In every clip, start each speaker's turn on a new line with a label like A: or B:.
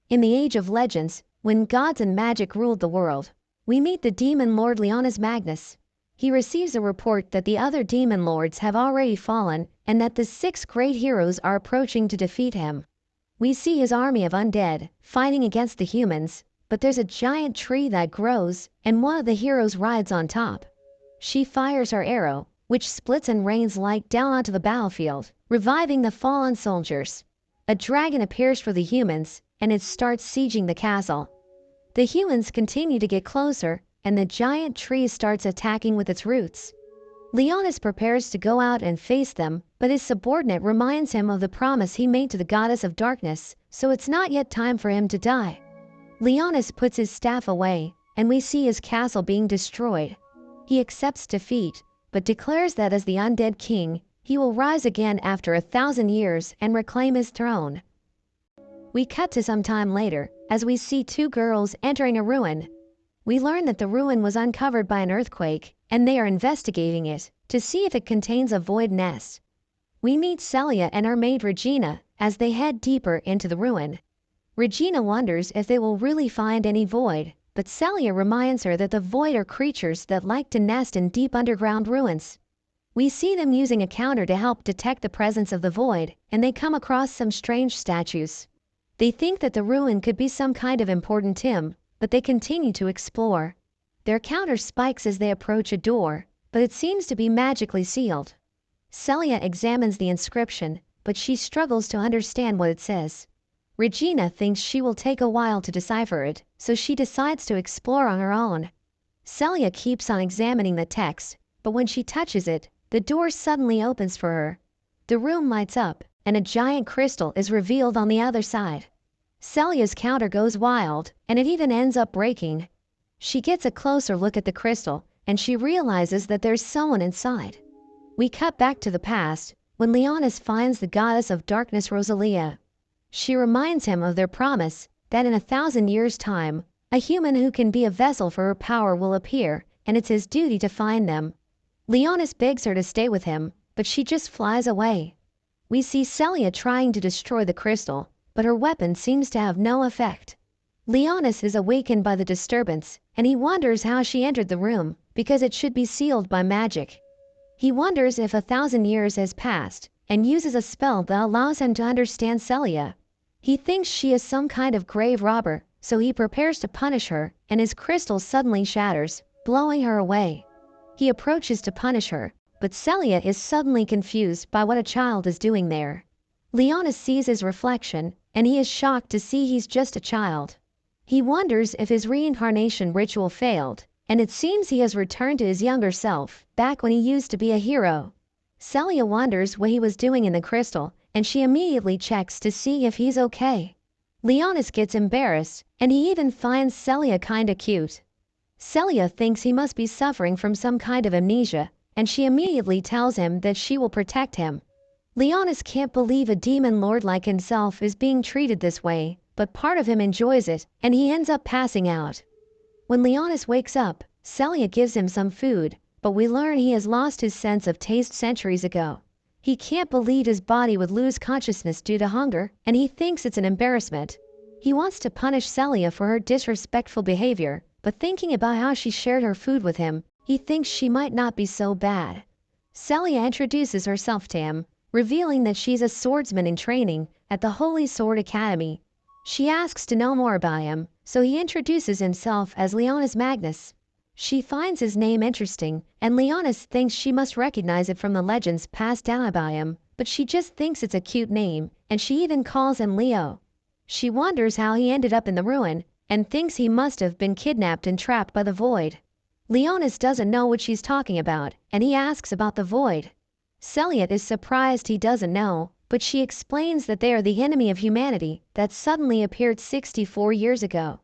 A: In the Age of Legends, when gods and magic ruled the world, we meet the demon lord Leonis Magnus. He receives a report that the other demon lords have already fallen and that the 6 great heroes are approaching to defeat him. We see his army of undead fighting against the humans, but there's a giant tree that grows and one of the heroes rides on top. She fires her arrow, which splits and rains light down onto the battlefield, reviving the fallen soldiers. A dragon appears for the humans and it starts sieging the castle. The humans continue to get closer and the giant tree starts attacking with its roots. Leonis prepares to go out and face them, but his subordinate reminds him of the promise he made to the goddess of darkness, so it's not yet time for him to die. Leonis puts his staff away, and we see his castle being destroyed. He accepts defeat, but declares that as the undead king, he will rise again after 1,000 years and reclaim his throne. We cut to some time later, as we see 2 girls entering a ruin. We learn that the ruin was uncovered by an earthquake, and they are investigating it to see if it contains a void nest. We meet Rhyselia and her maid Regina as they head deeper into the ruin. Regina wonders if they will really find any void, but Rhyselia reminds her that the void are creatures that like to nest in deep underground ruins. We see them using a counter to help detect the presence of the void, and they come across some strange statues. They think that the ruin could be some kind of important tomb, but they continue to explore. Their counter spikes as they approach a door, but it seems to be magically sealed. Rhyselia examines the inscription, but she struggles to understand what it says. Regina thinks she will take a while to decipher it, so she decides to explore on her own. Rhyselia keeps on examining the text, but when she touches it, the door suddenly opens for her. The room lights up, and a giant crystal is revealed on the other side. Rhyselia's counter goes wild, and it even ends up breaking. She gets a closer look at the crystal, and she realizes that there's someone inside. We cut back to the past, when Leonis finds the goddess of darkness Rhyselia. She reminds him of their promise that in 1,000 years' time, a human who can be a vessel for her power will appear, and it's his duty to find them. Leonis begs her to stay with him, but she just flies away. We see Rhyselia trying to destroy the crystal, but her weapon seems to have no effect. Leonis is awakened by the disturbance, and he wonders how she entered the room, because it should be sealed by magic. He wonders if 1,000 years has passed, and uses a spell that allows him to understand Rhyselia. He thinks she is some kind of grave robber, so he prepares to punish her, and his crystal suddenly shatters, blowing her away. He approaches to punish her, but Rhyselia is suddenly confused by what a child is doing there. Leonis sees his reflection, and he is shocked to see he's just a child. He wonders if his reincarnation ritual failed, and it seems he has returned to his younger self, back when he used to be a hero. Rhyselia wonders what he was doing in the crystal, and she immediately checks to see if he's okay. Leonis gets embarrassed, and he even finds Rhyselia kinda cute. Rhyselia thinks he must be suffering from some kind of amnesia, and she immediately tells him that she will protect him. Leonis can't believe a demon lord like himself is being treated this way, but part of him enjoys it, and he ends up passing out. When Leonis wakes up, Rhyselia gives him some food, but we learn he has lost his sense of taste centuries ago. He can't believe his body would lose consciousness due to hunger, and he thinks it's an embarrassment. He wants to punish Rhyselia for her disrespectful behavior, but thinking about how she shared her food with him, he thinks she might not be so bad. Rhyselia introduces herself to him, revealing that she's a swordsman in training at the Holy Sword Academy. She asks to know more about him, so he introduces himself as Leonis Magnus. She finds his name interesting, and Leonis thinks she must recognize it from the legends passed down about him, but she just thinks it's a cute name, and she even calls him Leo. She wonders how he ended up in the ruin, and thinks he must have been kidnapped and trapped by the void. Leonis doesn't know what she's talking about, and he asks about the void. Rhyselia is surprised he doesn't know, but she explains that they are the enemy of humanity that suddenly appeared 64 years ago.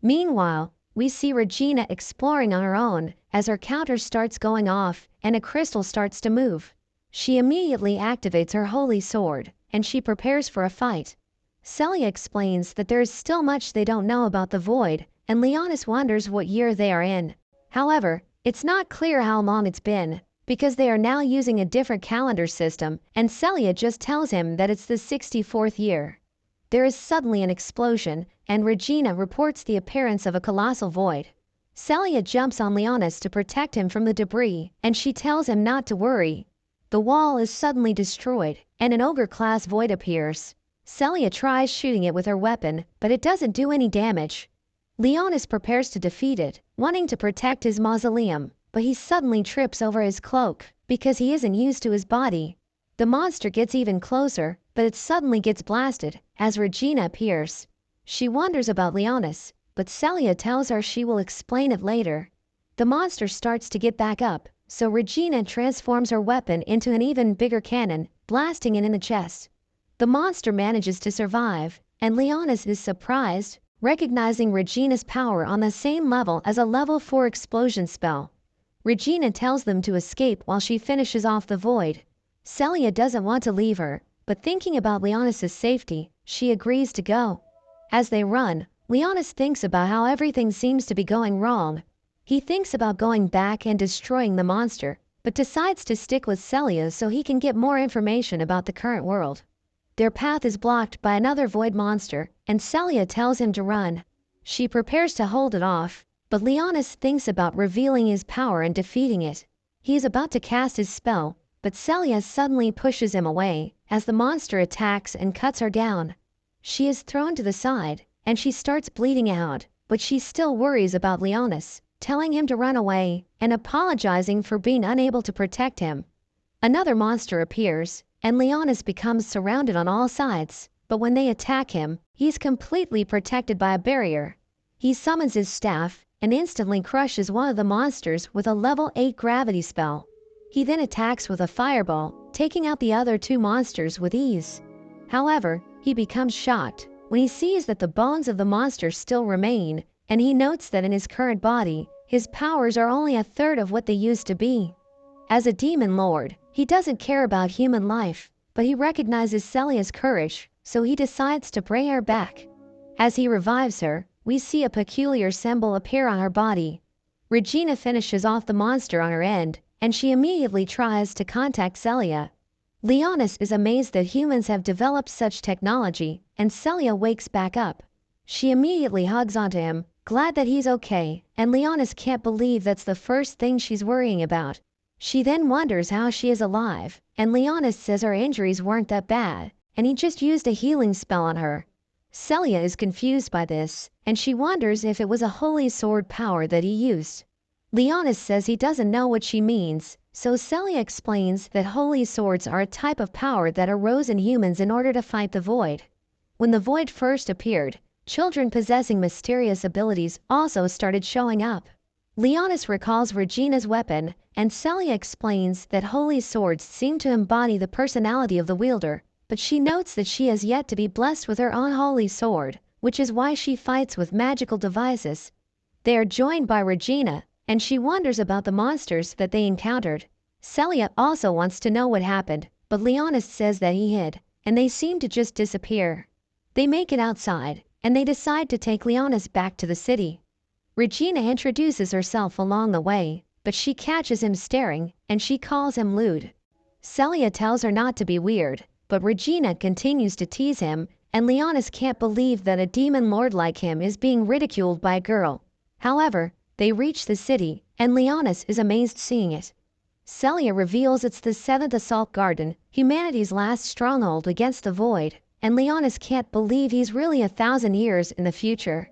A: Meanwhile, we see Regina exploring on her own as her counter starts going off and a crystal starts to move. She immediately activates her holy sword, and she prepares for a fight. Rhyselia explains that there is still much they don't know about the void, and Leonis wonders what year they are in. However, it's not clear how long it's been, because they are now using a different calendar system, and Rhyselia just tells him that it's the 64th year. there is suddenly an explosion, and Regina reports the appearance of a colossal void. Rhyselia jumps on Leonis to protect him from the debris, and she tells him not to worry. The wall is suddenly destroyed, and an ogre-class void appears. Rhyselia tries shooting it with her weapon, but it doesn't do any damage. Leonis prepares to defeat it, wanting to protect his mausoleum, but he suddenly trips over his cloak, because he isn't used to his body. The monster gets even closer, but it suddenly gets blasted, as Regina appears. She wonders about Leonis, but Rhyselia tells her she will explain it later. The monster starts to get back up, so Regina transforms her weapon into an even bigger cannon, blasting it in the chest. The monster manages to survive, and Leonis is surprised, recognizing Regina's power on the same level as a level 4 explosion spell. Regina tells them to escape while she finishes off the void. Rhyselia doesn't want to leave her, but thinking about Leonis' safety, she agrees to go. As they run, Leonis thinks about how everything seems to be going wrong. He thinks about going back and destroying the monster, but decides to stick with Rhyselia so he can get more information about the current world. Their path is blocked by another void monster, and Rhyselia tells him to run. She prepares to hold it off, but Leonis thinks about revealing his power and defeating it. He is about to cast his spell, but Rhyselia suddenly pushes him away, as the monster attacks and cuts her down. She is thrown to the side, and she starts bleeding out, but she still worries about Leonis, telling him to run away, and apologizing for being unable to protect him. Another monster appears, and Leonis becomes surrounded on all sides, but when they attack him, he's completely protected by a barrier. He summons his staff, and instantly crushes one of the monsters with a level 8 gravity spell. He then attacks with a fireball, taking out the other 2 monsters with ease. However, he becomes shocked when he sees that the bones of the monster still remain, and he notes that in his current body, his powers are only a third of what they used to be. As a demon lord, he doesn't care about human life, but he recognizes Rhyselia's courage, so he decides to bring her back. As he revives her, we see a peculiar symbol appear on her body. Regina finishes off the monster on her end, and she immediately tries to contact Rhyselia. Leonis is amazed that humans have developed such technology, and Rhyselia wakes back up. She immediately hugs onto him, glad that he's okay, and Leonis can't believe that's the first thing she's worrying about. She then wonders how she is alive, and Leonis says her injuries weren't that bad, and he just used a healing spell on her. Rhyselia is confused by this, and she wonders if it was a holy sword power that he used. Leonis says he doesn't know what she means, so Rhyselia explains that holy swords are a type of power that arose in humans in order to fight the void. When the void first appeared, children possessing mysterious abilities also started showing up. Leonis recalls Regina's weapon, and Rhyselia explains that holy swords seem to embody the personality of the wielder, but she notes that she has yet to be blessed with her own holy sword, which is why she fights with magical devices. They are joined by Regina, and she wonders about the monsters that they encountered. Rhyselia also wants to know what happened, but Leonis says that he hid, and they seem to just disappear. They make it outside, and they decide to take Leonis back to the city. Regina introduces herself along the way, but she catches him staring, and she calls him lewd. Rhyselia tells her not to be weird, but Regina continues to tease him, and Leonis can't believe that a demon lord like him is being ridiculed by a girl. However, they reach the city, and Leonis is amazed seeing it. Rhyselia reveals it's the 7th Assault Garden, humanity's last stronghold against the void, and Leonis can't believe he's really 1,000 years in the future.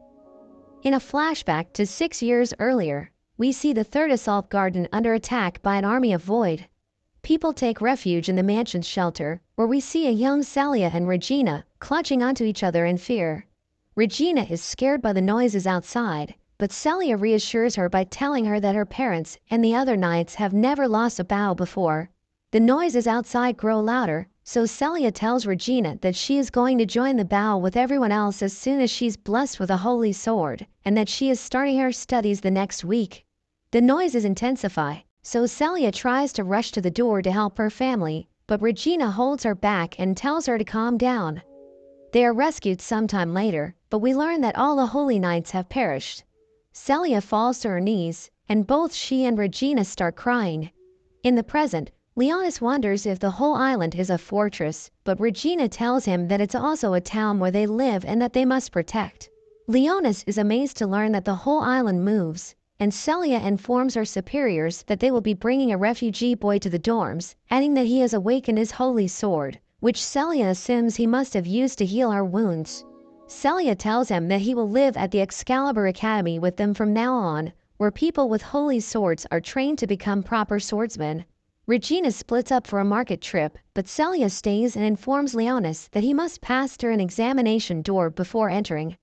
A: In a flashback to 6 years earlier, we see the 3rd Assault Garden under attack by an army of void. People take refuge in the mansion's shelter, where we see a young Rhyselia and Regina clutching onto each other in fear. Regina is scared by the noises outside, but Rhyselia reassures her by telling her that her parents and the other knights have never lost a battle before. The noises outside grow louder, so Rhyselia tells Regina that she is going to join the battle with everyone else as soon as she's blessed with a holy sword, and that she is starting her studies the next week. The noises intensify, so Rhyselia tries to rush to the door to help her family, but Regina holds her back and tells her to calm down. They are rescued sometime later, but we learn that all the holy knights have perished. Rhyselia falls to her knees, and both she and Regina start crying. In the present, Leonis wonders if the whole island is a fortress, but Regina tells him that it's also a town where they live and that they must protect. Leonis is amazed to learn that the whole island moves, and Celia informs her superiors that they will be bringing a refugee boy to the dorms, adding that he has awakened his holy sword, which Celia assumes he must have used to heal her wounds. Celia tells him that he will live at the Excalibur Academy with them from now on, where people with holy swords are trained to become proper swordsmen. Regina splits up for a market trip, but Celia stays and informs Leonis that he must pass through an examination door before entering.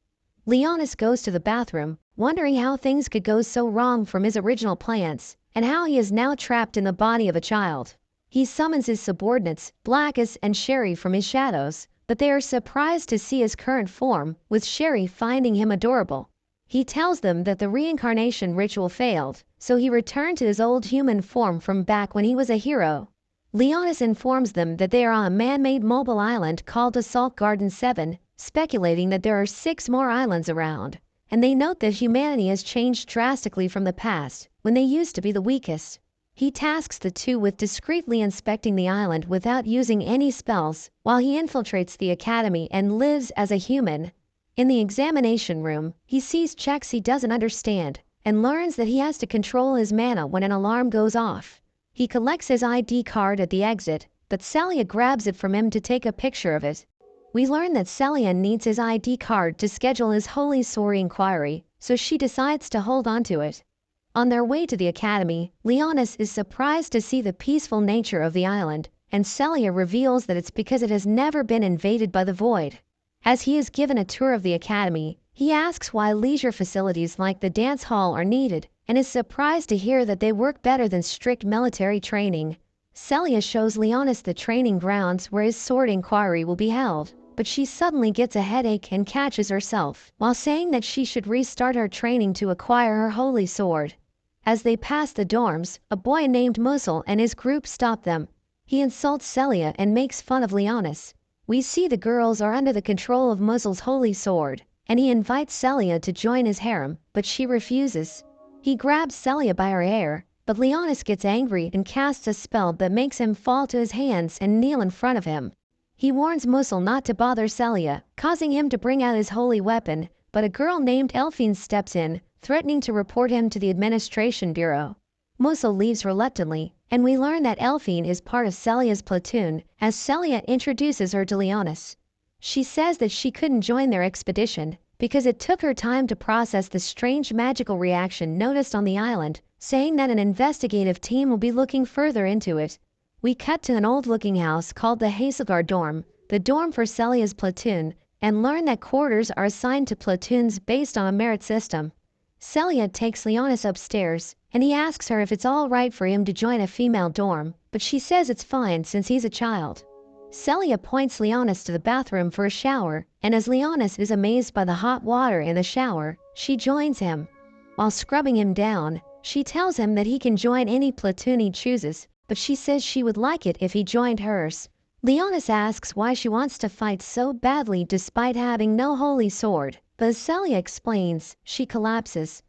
A: Leonis goes to the bathroom, wondering how things could go so wrong from his original plans, and how he is now trapped in the body of a child. He summons his subordinates, Blackus and Sherry, from his shadows, but they are surprised to see his current form, with Sherry finding him adorable. He tells them that the reincarnation ritual failed, so he returned to his old human form from back when he was a hero. Leonis informs them that they are on a man-made mobile island called Assault Garden 7, speculating that there are 6 more islands around, and they note that humanity has changed drastically from the past, when they used to be the weakest. He tasks the two with discreetly inspecting the island without using any spells, while he infiltrates the academy and lives as a human. In the examination room, he sees checks he doesn't understand, and learns that he has to control his mana when an alarm goes off. He collects his ID card at the exit, but Celia grabs it from him to take a picture of it. We learn that Celia needs his ID card to schedule his Holy Sword inquiry, so she decides to hold on to it. On their way to the academy, Leonis is surprised to see the peaceful nature of the island, and Celia reveals that it's because it has never been invaded by the void. As he is given a tour of the academy, he asks why leisure facilities like the dance hall are needed, and is surprised to hear that they work better than strict military training. Celia shows Leonis the training grounds where his sword inquiry will be held, but she suddenly gets a headache and catches herself, while saying that she should restart her training to acquire her holy sword. As they pass the dorms, a boy named Mussel and his group stop them. He insults Celia and makes fun of Leonis. We see the girls are under the control of Mussel's holy sword, and he invites Celia to join his harem, but she refuses. He grabs Celia by her hair, but Leonis gets angry and casts a spell that makes him fall to his hands and kneel in front of him. He warns Mussel not to bother Celia, causing him to bring out his holy weapon, but a girl named Elphine steps in, threatening to report him to the administration bureau. Mussel leaves reluctantly, and we learn that Elphine is part of Celia's platoon, as Celia introduces her to Leonis. She says that she couldn't join their expedition because it took her time to process the strange magical reaction noticed on the island, saying that an investigative team will be looking further into it. We cut to an old-looking house called the Hazelgar dorm, the dorm for Celia's platoon, and learn that quarters are assigned to platoons based on a merit system. Celia takes Leonis upstairs, and he asks her if it's all right for him to join a female dorm, but she says it's fine since he's a child. Celia points Leonis to the bathroom for a shower, and as Leonis is amazed by the hot water in the shower, she joins him. While scrubbing him down, she tells him that he can join any platoon he chooses, but she says she would like it if he joined hers. Leonis asks why she wants to fight so badly despite having no holy sword, but as Celia explains, she collapses.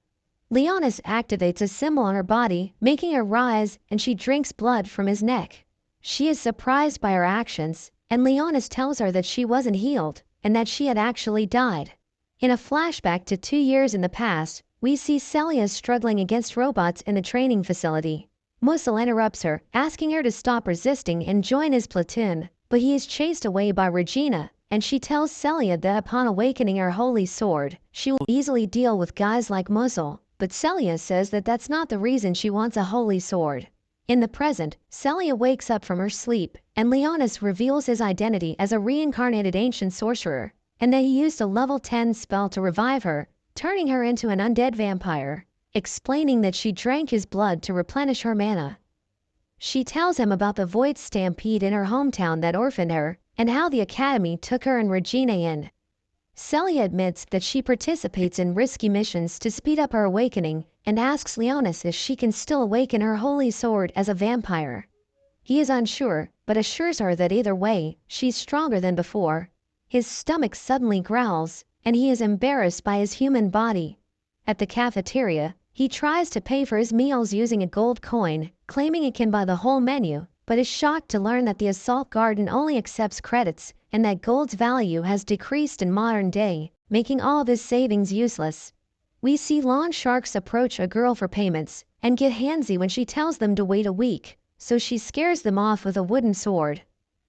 A: Leonis activates a symbol on her body, making her rise, and she drinks blood from his neck. She is surprised by her actions, and Leonis tells her that she wasn't healed, and that she had actually died. In a flashback to 2 years in the past, we see Celia struggling against robots in the training facility. Mussel interrupts her, asking her to stop resisting and join his platoon, but he is chased away by Regina, and she tells Celia that upon awakening her holy sword, she will easily deal with guys like Mussel, but Celia says that that's not the reason she wants a holy sword. In the present, Celia wakes up from her sleep, and Leonis reveals his identity as a reincarnated ancient sorcerer, and that he used a level 10 spell to revive her, turning her into an undead vampire, explaining that she drank his blood to replenish her mana. She tells him about the void stampede in her hometown that orphaned her, and how the academy took her and Regina in. Celia admits that she participates in risky missions to speed up her awakening, and asks Leonis if she can still awaken her holy sword as a vampire. He is unsure, but assures her that either way, she's stronger than before. His stomach suddenly growls, and he is embarrassed by his human body. At the cafeteria, he tries to pay for his meals using a gold coin, claiming it can buy the whole menu, but is shocked to learn that the assault garden only accepts credits and that gold's value has decreased in modern day, making all of his savings useless. We see loan sharks approach a girl for payments and get handsy when she tells them to wait a week, so she scares them off with a wooden sword.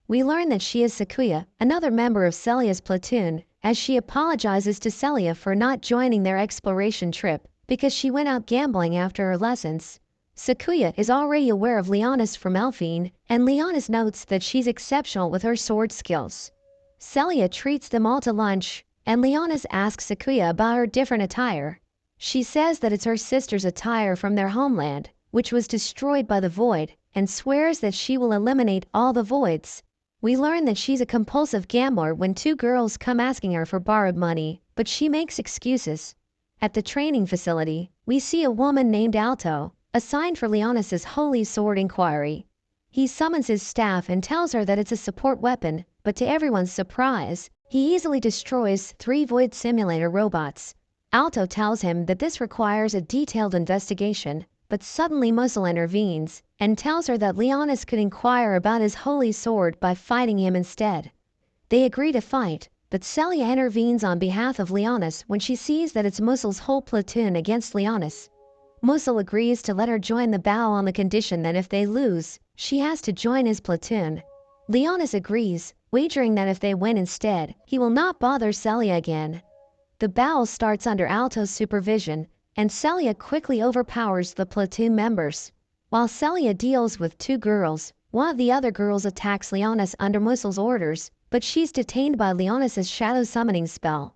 A: We learn that she is Sakuya, another member of Celia's platoon, as she apologizes to Celia for not joining their exploration trip because she went out gambling after her lessons. Sakuya is already aware of Leonis from Elfine, and Leonis notes that she's exceptional with her sword skills. Celia treats them all to lunch, and Leonis asks Sakuya about her different attire. She says that it's her sister's attire from their homeland, which was destroyed by the void, and swears that she will eliminate all the voids. We learn that she's a compulsive gambler when two girls come asking her for borrowed money, but she makes excuses. At the training facility, we see a woman named Alto, assigned for Leonis's holy sword inquiry. He summons his staff and tells her that it's a support weapon, but to everyone's surprise, he easily destroys 3 void simulator robots. Alto tells him that this requires a detailed investigation, but suddenly Muzzle intervenes and tells her that Leonis could inquire about his holy sword by fighting him instead. They agree to fight, but Celia intervenes on behalf of Leonis when she sees that it's Muzzle's whole platoon against Leonis. Muzzle agrees to let her join the battle on the condition that if they lose, she has to join his platoon. Leonis agrees, wagering that if they win instead, he will not bother Celia again. The battle starts under Alto's supervision, and Celia quickly overpowers the platoon members. While Celia deals with 2 girls, one of the other girls attacks Leonis under Muzzle's orders, but she's detained by Leonis's shadow summoning spell.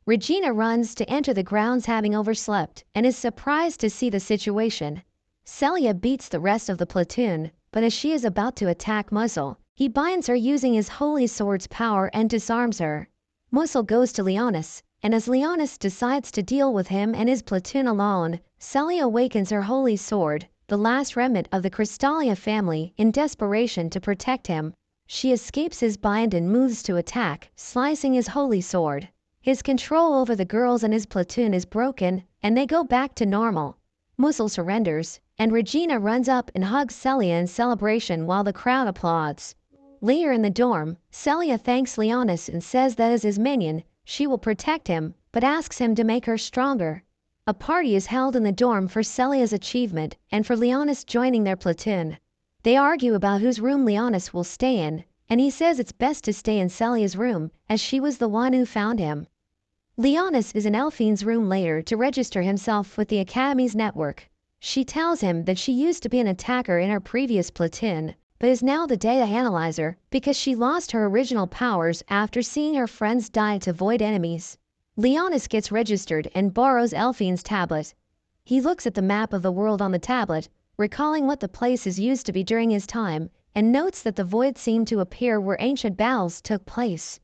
A: Regina runs to enter the grounds having overslept and is surprised to see the situation. Celia beats the rest of the platoon, but as she is about to attack Muzzle, he binds her using his holy sword's power and disarms her. Muzzle goes to Leonis, and as Leonis decides to deal with him and his platoon alone, Celia awakens her holy sword, the last remnant of the Christalia family, in desperation to protect him. She escapes his bind and moves to attack, slicing his holy sword. His control over the girls and his platoon is broken, and they go back to normal. Muzzle surrenders, and Regina runs up and hugs Celia in celebration while the crowd applauds. Later in the dorm, Celia thanks Leonis and says that as his minion, she will protect him, but asks him to make her stronger. A party is held in the dorm for Celia's achievement and for Leonis joining their platoon. They argue about whose room Leonis will stay in, and he says it's best to stay in Celia's room, as she was the one who found him. Leonis is in Elfine's room later to register himself with the Academy's network. She tells him that she used to be an attacker in her previous platoon, but is now the data analyzer because she lost her original powers after seeing her friends die to void enemies. Leonis gets registered and borrows Elfine's tablet. He looks at the map of the world on the tablet, recalling what the places used to be during his time, and notes that the void seemed to appear where ancient battles took place.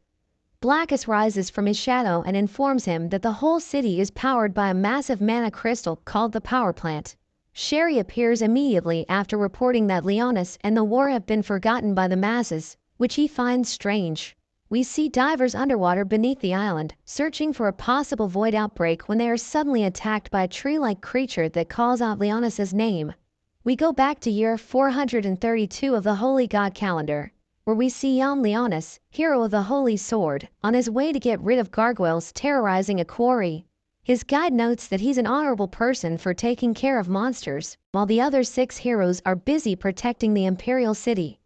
A: Blackus rises from his shadow and informs him that the whole city is powered by a massive mana crystal called the power plant. Sherry appears immediately after reporting that Leonis and the war have been forgotten by the masses, which he finds strange. We see divers underwater beneath the island, searching for a possible void outbreak when they are suddenly attacked by a tree-like creature that calls out Leonis's name. We go back to year 432 of the Holy God calendar, where we see young Leonis, hero of the Holy Sword, on his way to get rid of gargoyles terrorizing a quarry. His guide notes that he's an honorable person for taking care of monsters, while the other 6 heroes are busy protecting the Imperial City.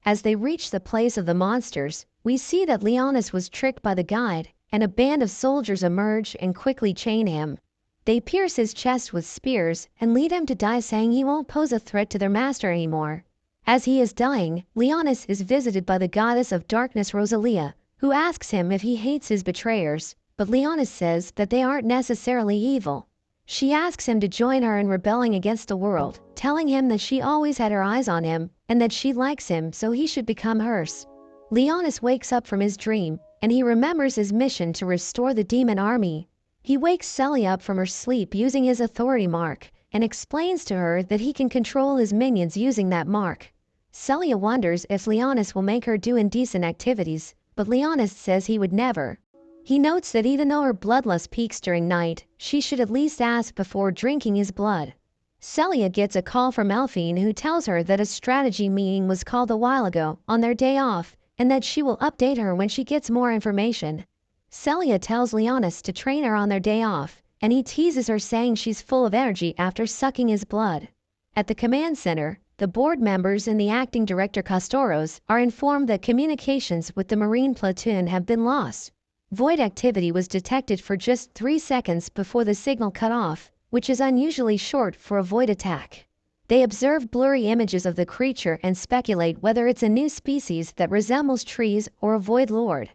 A: As they reach the place of the monsters, we see that Leonis was tricked by the guide, and a band of soldiers emerge and quickly chain him. They pierce his chest with spears and lead him to die, saying he won't pose a threat to their master anymore. As he is dying, Leonis is visited by the goddess of darkness Rhyselia, who asks him if he hates his betrayers, but Leonis says that they aren't necessarily evil. She asks him to join her in rebelling against the world, telling him that she always had her eyes on him and that she likes him, so he should become hers. Leonis wakes up from his dream, and he remembers his mission to restore the demon army. He wakes Celia up from her sleep using his authority mark, and explains to her that he can control his minions using that mark. Celia wonders if Leonis will make her do indecent activities, but Leonis says he would never. He notes that even though her bloodlust peaks during night, she should at least ask before drinking his blood. Celia gets a call from Elphine, who tells her that a strategy meeting was called a while ago on their day off and that she will update her when she gets more information. Celia tells Leonis to train her on their day off, and he teases her, saying she's full of energy after sucking his blood. At the command center, the board members and the acting director Castoros are informed that communications with the Marine platoon have been lost. Void activity was detected for just 3 seconds before the signal cut off, which is unusually short for a void attack. They observe blurry images of the creature and speculate whether it's a new species that resembles trees or a void lord.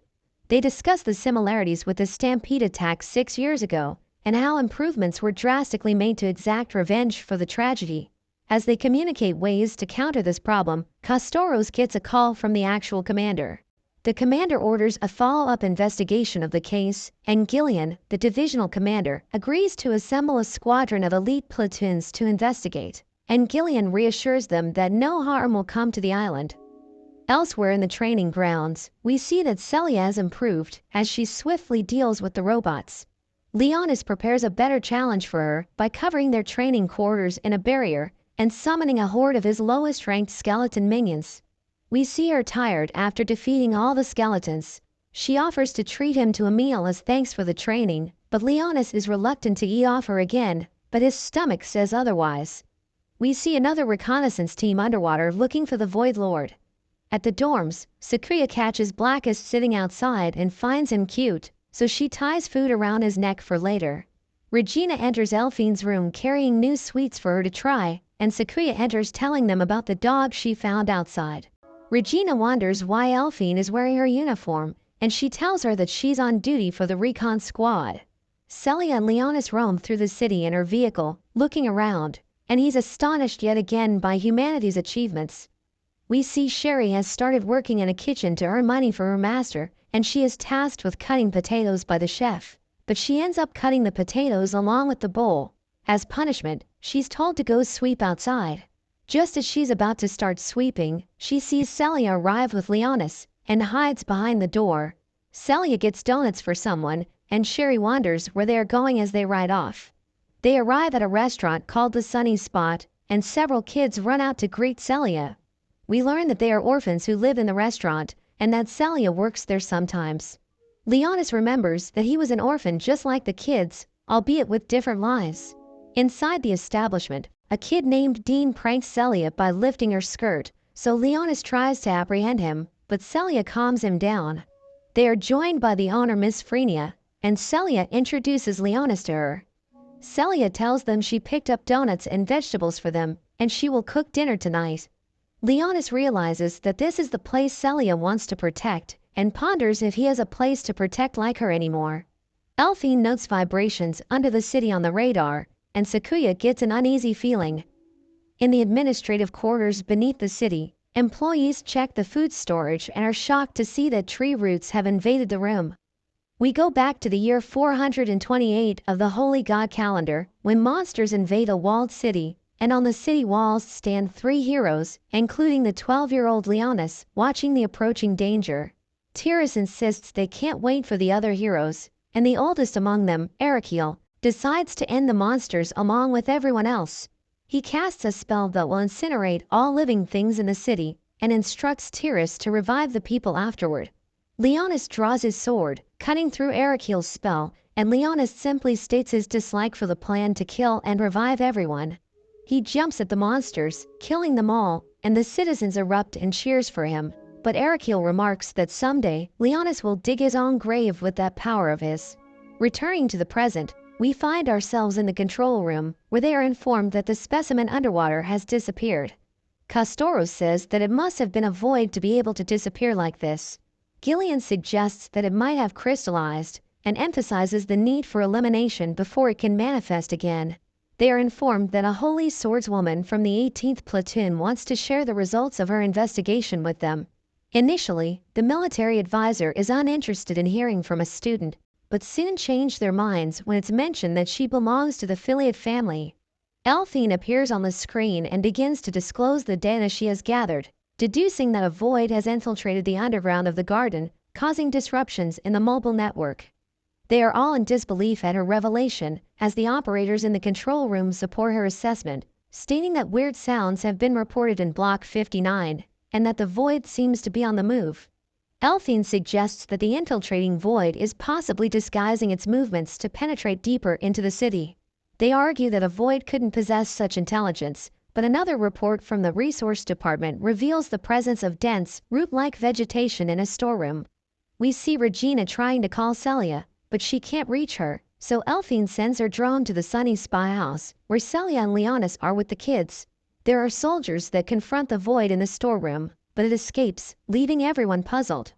A: They discuss the similarities with the Stampede attack 6 years ago and how improvements were drastically made to exact revenge for the tragedy. As they communicate ways to counter this problem, Castoros gets a call from the actual commander. The commander orders a follow-up investigation of the case, and Gillian, the divisional commander, agrees to assemble a squadron of elite platoons to investigate, and Gillian reassures them that no harm will come to the island. Elsewhere in the training grounds, we see that Celia has improved as she swiftly deals with the robots. Leonis prepares a better challenge for her by covering their training quarters in a barrier and summoning a horde of his lowest-ranked skeleton minions. We see her tired after defeating all the skeletons. She offers to treat him to a meal as thanks for the training, but Leonis is reluctant to eat off her again, but his stomach says otherwise. We see another reconnaissance team underwater looking for the Void Lord. At the dorms, Sakuya catches Blackus sitting outside and finds him cute, so she ties food around his neck for later. Regina enters Elphine's room carrying new sweets for her to try, and Sakuya enters telling them about the dog she found outside. Regina wonders why Elphine is wearing her uniform, and she tells her that she's on duty for the recon squad. Celia and Leonis roam through the city in her vehicle, looking around, and he's astonished yet again by humanity's achievements. We see Sherry has started working in a kitchen to earn money for her master, and she is tasked with cutting potatoes by the chef, but she ends up cutting the potatoes along with the bowl. As punishment, she's told to go sweep outside. Just as she's about to start sweeping, she sees Celia arrive with Leonis and hides behind the door. Celia gets donuts for someone, and Sherry wonders where they are going as they ride off. They arrive at a restaurant called the Sunny Spot, and several kids run out to greet Celia. We learn that they are orphans who live in the restaurant, and that Celia works there sometimes. Leonis remembers that he was an orphan just like the kids, albeit with different lives. Inside the establishment, a kid named Dean pranks Celia by lifting her skirt, so Leonis tries to apprehend him, but Celia calms him down. They are joined by the owner, Miss Frenia, and Celia introduces Leonis to her. Celia tells them she picked up donuts and vegetables for them, and she will cook dinner tonight. Leonis realizes that this is the place Celia wants to protect, and ponders if he has a place to protect like her anymore. Elphine notes vibrations under the city on the radar, and Sakuya gets an uneasy feeling. In the administrative quarters beneath the city, employees check the food storage and are shocked to see that tree roots have invaded the room. We go back to the year 428 of the Holy God calendar, when monsters invade a walled city, and on the city walls stand 3 heroes, including the 12-year-old Leonis, watching the approaching danger. Tyrus insists they can't wait for the other heroes, and the oldest among them, Arakiel, decides to end the monsters along with everyone else. He casts a spell that will incinerate all living things in the city, and instructs Tyrus to revive the people afterward. Leonis draws his sword, cutting through Arakiel's spell, and Leonis simply states his dislike for the plan to kill and revive everyone. He jumps at the monsters, killing them all, and the citizens erupt in cheers for him. But Arakiel remarks that someday Leonis will dig his own grave with that power of his. Returning to the present, we find ourselves in the control room, where they are informed that the specimen underwater has disappeared. Castoros says that it must have been a void to be able to disappear like this. Gillian suggests that it might have crystallized, and emphasizes the need for elimination before it can manifest again. They are informed that a holy swordswoman from the 18th platoon wants to share the results of her investigation with them. Initially, the military advisor is uninterested in hearing from a student, but soon change their minds when it's mentioned that she belongs to the Filiate family. Elphine appears on the screen and begins to disclose the data she has gathered, deducing that a void has infiltrated the underground of the garden, causing disruptions in the mobile network. They are all in disbelief at her revelation, as the operators in the control room support her assessment, stating that weird sounds have been reported in Block 59, and that the void seems to be on the move. Elphine suggests that the infiltrating void is possibly disguising its movements to penetrate deeper into the city. They argue that a void couldn't possess such intelligence, but another report from the resource department reveals the presence of dense, root-like vegetation in a storeroom. We see Regina trying to call Celia, but she can't reach her, so Elphine sends her drone to the Sunny Spy House, where Celia and Leonis are with the kids. There are soldiers that confront the void in the storeroom, but it escapes, leaving everyone puzzled.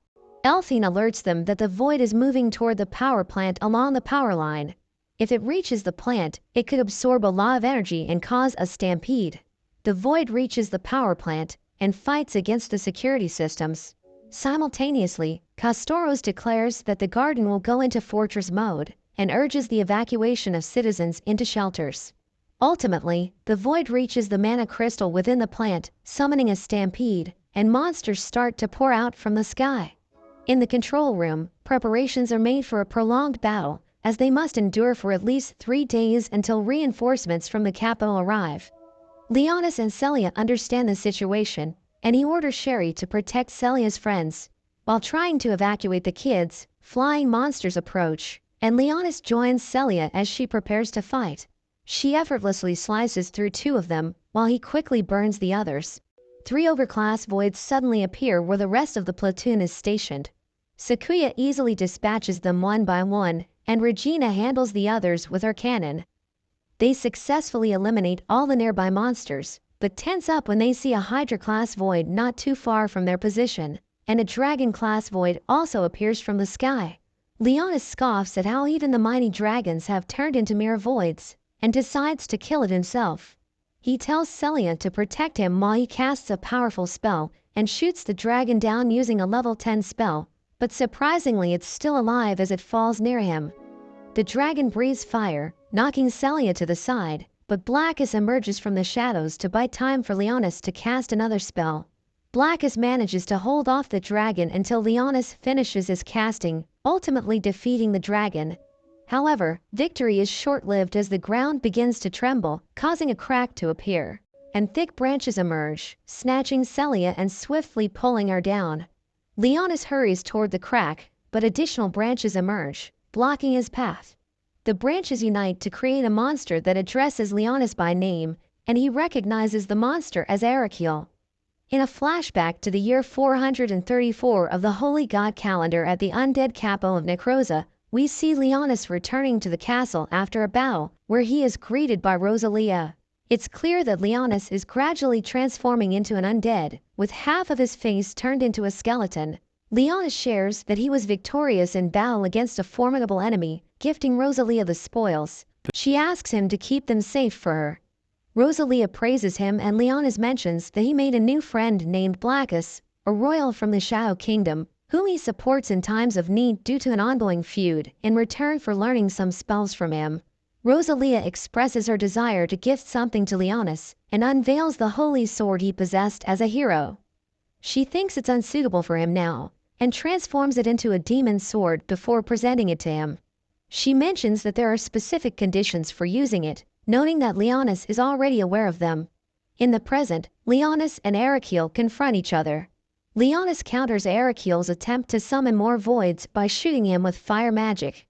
A: Elphine alerts them that the void is moving toward the power plant along the power line. If it reaches the plant, it could absorb a lot of energy and cause a stampede. The void reaches the power plant and fights against the security systems. Simultaneously, Castoros declares that the garden will go into fortress mode and urges the evacuation of citizens into shelters. Ultimately, the void reaches the mana crystal within the plant, summoning a stampede, and monsters start to pour out from the sky. In the control room, preparations are made for a prolonged battle, as they must endure for at least 3 days until reinforcements from the capital arrive. Leonis and Celia understand the situation, and he orders Sherry to protect Celia's friends. While trying to evacuate the kids, flying monsters approach, and Leonis joins Celia as she prepares to fight. She effortlessly slices through 2 of them, while he quickly burns the others. 3 overclass voids suddenly appear where the rest of the platoon is stationed. Sakuya easily dispatches them one by one, and Regina handles the others with her cannon. They successfully eliminate all the nearby monsters, but tense up when they see a Hydra-class void not too far from their position, and a Dragon-class void also appears from the sky. Leonis scoffs at how even the mighty dragons have turned into mere voids, and decides to kill it himself. He tells Celia to protect him while he casts a powerful spell and shoots the dragon down using a level 10 spell, but surprisingly it's still alive as it falls near him. The dragon breathes fire, knocking Celia to the side, but Blackus emerges from the shadows to buy time for Leonis to cast another spell. Blackus manages to hold off the dragon until Leonis finishes his casting, ultimately defeating the dragon. However, victory is short-lived as the ground begins to tremble, causing a crack to appear, and thick branches emerge, snatching Celia and swiftly pulling her down. Leonis hurries toward the crack, but additional branches emerge, blocking his path. The branches unite to create a monster that addresses Leonis by name, and he recognizes the monster as Arakiel. In a flashback to the year 434 of the Holy God calendar at the undead capital of Necrosa, we see Leonis returning to the castle after a battle, where he is greeted by Rhyselia. It's clear that Leonis is gradually transforming into an undead, with half of his face turned into a skeleton. Leonis shares that he was victorious in battle against a formidable enemy, gifting Rhyselia the spoils. She asks him to keep them safe for her. Rhyselia praises him, and Leonis mentions that he made a new friend named Blackus, a royal from the Shadow Kingdom, whom he supports in times of need due to an ongoing feud, in return for learning some spells from him. Rhyselia expresses her desire to gift something to Leonis, and unveils the holy sword he possessed as a hero. She thinks it's unsuitable for him now, and transforms it into a demon sword before presenting it to him. She mentions that there are specific conditions for using it, noting that Leonis is already aware of them. In the present, Leonis and Arakiel confront each other. Leonis counters Arakiel's attempt to summon more voids by shooting him with fire magic.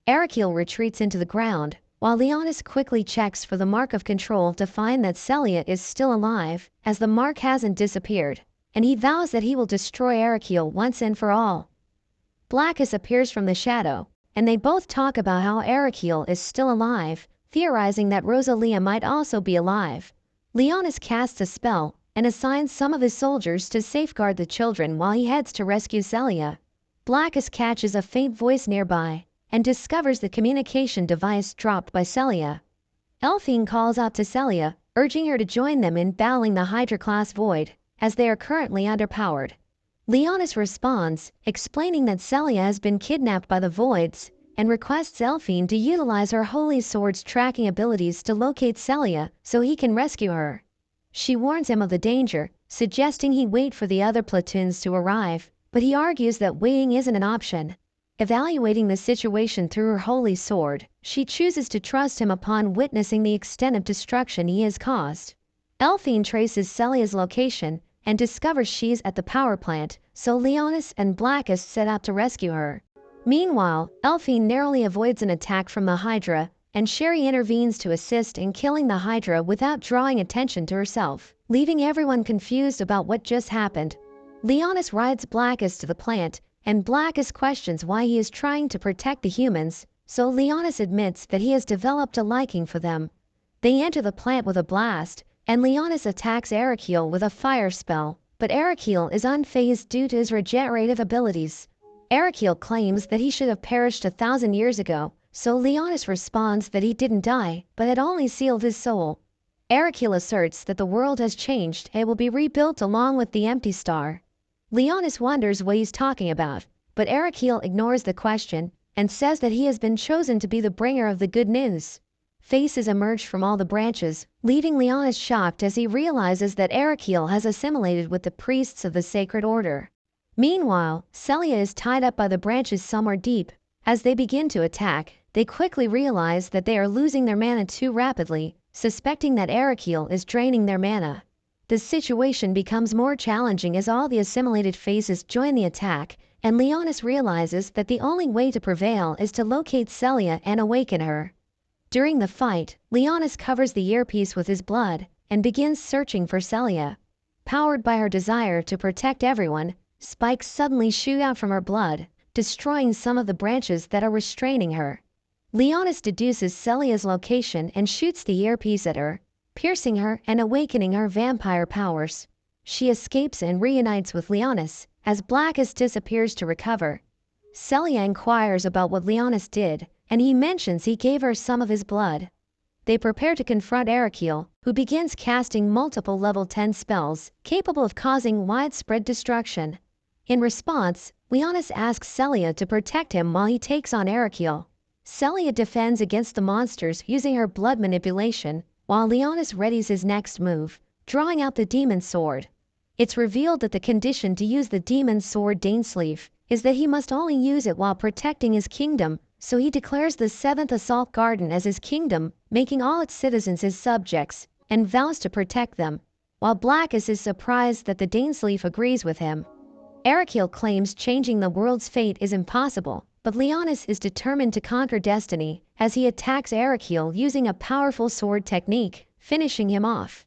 A: Arakiel retreats into the ground, while Leonis quickly checks for the mark of control to find that Celia is still alive, as the mark hasn't disappeared, and he vows that he will destroy Arakiel once and for all. Blackus appears from the shadow, and they both talk about how Arakiel is still alive, theorizing that Rhyselia might also be alive. Leonis casts a spell and assigns some of his soldiers to safeguard the children while he heads to rescue Celia. Blackus catches a faint voice nearby and discovers the communication device dropped by Celia. Elphine calls out to Celia, urging her to join them in battling the Hydra-class void, as they are currently underpowered. Leonis responds, explaining that Celia has been kidnapped by the voids, and requests Elphine to utilize her holy sword's tracking abilities to locate Celia so he can rescue her. She warns him of the danger, suggesting he wait for the other platoons to arrive, but he argues that waiting isn't an option. Evaluating the situation through her holy sword, she chooses to trust him upon witnessing the extent of destruction he has caused. Elphine traces Celia's location and discovers she's at the power plant, so Leonis and Blackus set out to rescue her. Meanwhile, Elphine narrowly avoids an attack from the Hydra, and Sherry intervenes to assist in killing the Hydra without drawing attention to herself, leaving everyone confused about what just happened. Leonis rides Blackus to the plant, and Blackus questions why he is trying to protect the humans, so Leonis admits that he has developed a liking for them. They enter the plant with a blast, and Leonis attacks Arakiel with a fire spell, but Arakiel is unfazed due to his regenerative abilities. Arakiel claims that he should have perished 1,000 years ago, so Leonis responds that he didn't die, but had only sealed his soul. Arakiel asserts that the world has changed and will be rebuilt along with the empty star. Leonis wonders what he's talking about, but Arakiel ignores the question and says that he has been chosen to be the bringer of the good news. Faces emerge from all the branches, leaving Leonis shocked as he realizes that Arakiel has assimilated with the priests of the Sacred Order. Meanwhile, Celia is tied up by the branches somewhere deep. As they begin to attack, they quickly realize that they are losing their mana too rapidly, suspecting that Arakiel is draining their mana. The situation becomes more challenging as all the assimilated faces join the attack, and Leonis realizes that the only way to prevail is to locate Celia and awaken her. During the fight, Leonis covers the earpiece with his blood and begins searching for Celia. Powered by her desire to protect everyone, spikes suddenly shoot out from her blood, destroying some of the branches that are restraining her. Leonis deduces Celia's location and shoots the earpiece at her, piercing her and awakening her vampire powers. She escapes and reunites with Leonis, as Blackus disappears to recover. Celia inquires about what Leonis did, and he mentions he gave her some of his blood. They prepare to confront Arakiel, who begins casting multiple level 10 spells, capable of causing widespread destruction. In response, Leonis asks Celia to protect him while he takes on Arakiel. Celia defends against the monsters using her blood manipulation, while Leonis readies his next move, drawing out the demon sword. It's revealed that the condition to use the demon sword Dainsleif is that he must only use it while protecting his kingdom, so he declares the 7th Assault Garden as his kingdom, making all its citizens his subjects, and vows to protect them, while Blackus is surprised that the Dainsleif agrees with him. Arakiel claims changing the world's fate is impossible, but Leonis is determined to conquer destiny as he attacks Arakiel using a powerful sword technique, finishing him off.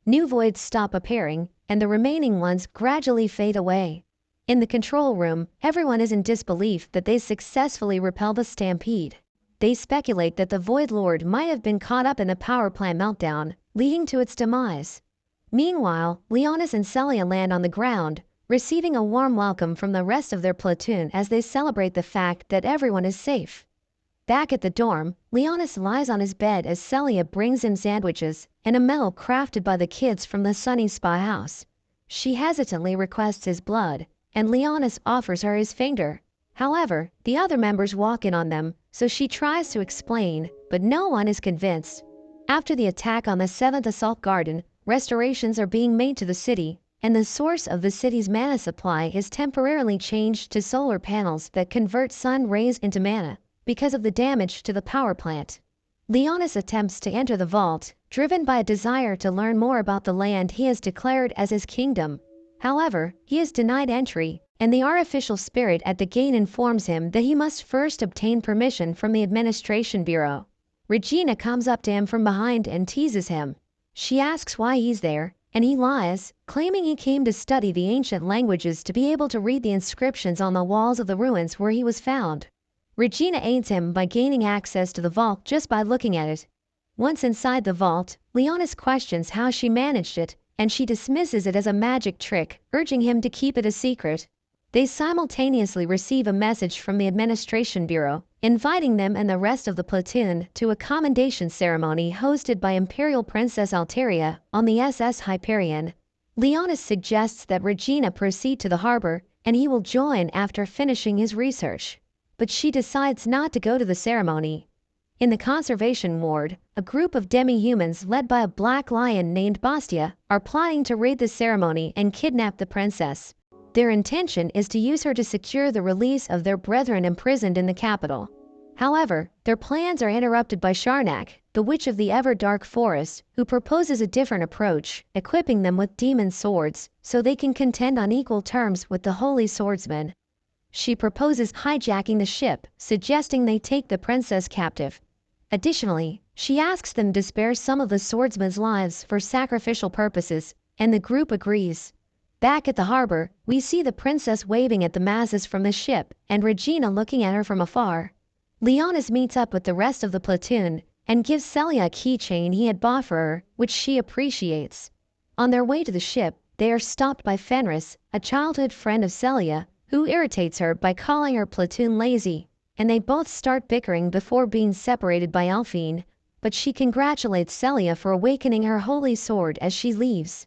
A: New voids stop appearing, and the remaining ones gradually fade away. In the control room, everyone is in disbelief that they successfully repel the stampede. They speculate that the Void Lord might have been caught up in the power plant meltdown, leading to its demise. Meanwhile, Leonis and Celia land on the ground, receiving a warm welcome from the rest of their platoon as they celebrate the fact that everyone is safe. Back at the dorm, Leonis lies on his bed as Celia brings him sandwiches and a medal crafted by the kids from the Sunny Spy house. She hesitantly requests his blood, and Leonis offers her his finger. However, the other members walk in on them, so she tries to explain, but no one is convinced. After the attack on the 7th Assault Garden, restorations are being made to the city, and the source of the city's mana supply is temporarily changed to solar panels that convert sun rays into mana, because of the damage to the power plant. Leonis attempts to enter the vault, driven by a desire to learn more about the land he has declared as his kingdom. However, he is denied entry, and the artificial spirit at the gate informs him that he must first obtain permission from the Administration Bureau. Regina comes up to him from behind and teases him. She asks why he's there, and he lies, claiming he came to study the ancient languages to be able to read the inscriptions on the walls of the ruins where he was found. Regina aids him by gaining access to the vault just by looking at it. Once inside the vault, Leonis questions how she managed it, and she dismisses it as a magic trick, urging him to keep it a secret. They simultaneously receive a message from the Administration Bureau, inviting them and the rest of the platoon to a commendation ceremony hosted by Imperial Princess Alteria on the SS Hyperion. Leonis suggests that Regina proceed to the harbor, and he will join after finishing his research. But she decides not to go to the ceremony. In the conservation ward, a group of demi-humans led by a black lion named Bastia are plotting to raid the ceremony and kidnap the princess. Their intention is to use her to secure the release of their brethren imprisoned in the capital. However, their plans are interrupted by Sharnak, the witch of the ever-dark forest, who proposes a different approach, equipping them with demon swords so they can contend on equal terms with the holy swordsman. She proposes hijacking the ship, suggesting they take the princess captive. Additionally, she asks them to spare some of the swordsmen's lives for sacrificial purposes, and the group agrees. Back at the harbor, we see the princess waving at the masses from the ship and Regina looking at her from afar. Leonis meets up with the rest of the platoon and gives Celia a keychain he had bought for her, which she appreciates. On their way to the ship, they are stopped by Fenris, a childhood friend of Celia, who irritates her by calling her platoon lazy, and they both start bickering before being separated by Elphine, but she congratulates Celia for awakening her holy sword as she leaves.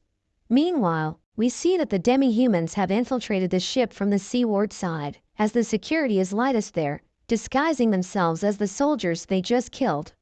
A: Meanwhile, we see that the demi-humans have infiltrated the ship from the seaward side, as the security is lightest there, disguising themselves as the soldiers they just killed.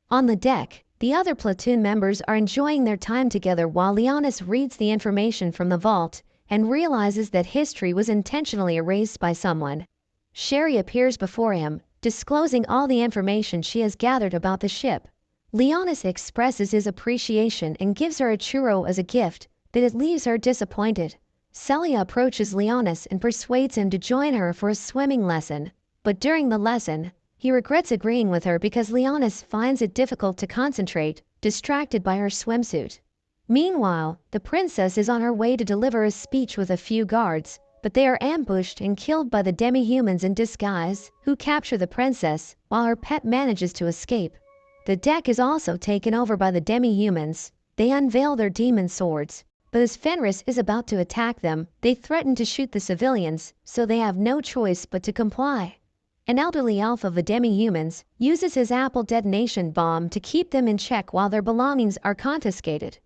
A: On the deck, the other platoon members are enjoying their time together while Leonis reads the information from the vault and realizes that history was intentionally erased by someone. Sherry appears before him, disclosing all the information she has gathered about the ship. Leonis expresses his appreciation and gives her a churro as a gift, but it leaves her disappointed. Celia approaches Leonis and persuades him to join her for a swimming lesson, but during the lesson, he regrets agreeing with her because Leonis finds it difficult to concentrate, distracted by her swimsuit. Meanwhile, the princess is on her way to deliver a speech with a few guards, but they are ambushed and killed by the demi-humans in disguise, who capture the princess, while her pet manages to escape. The deck is also taken over by the demi-humans. They unveil their demon swords, but as Fenris is about to attack them, they threaten to shoot the civilians, so they have no choice but to comply. An elderly elf of the demi-humans uses his apple detonation bomb to keep them in check while their belongings are confiscated.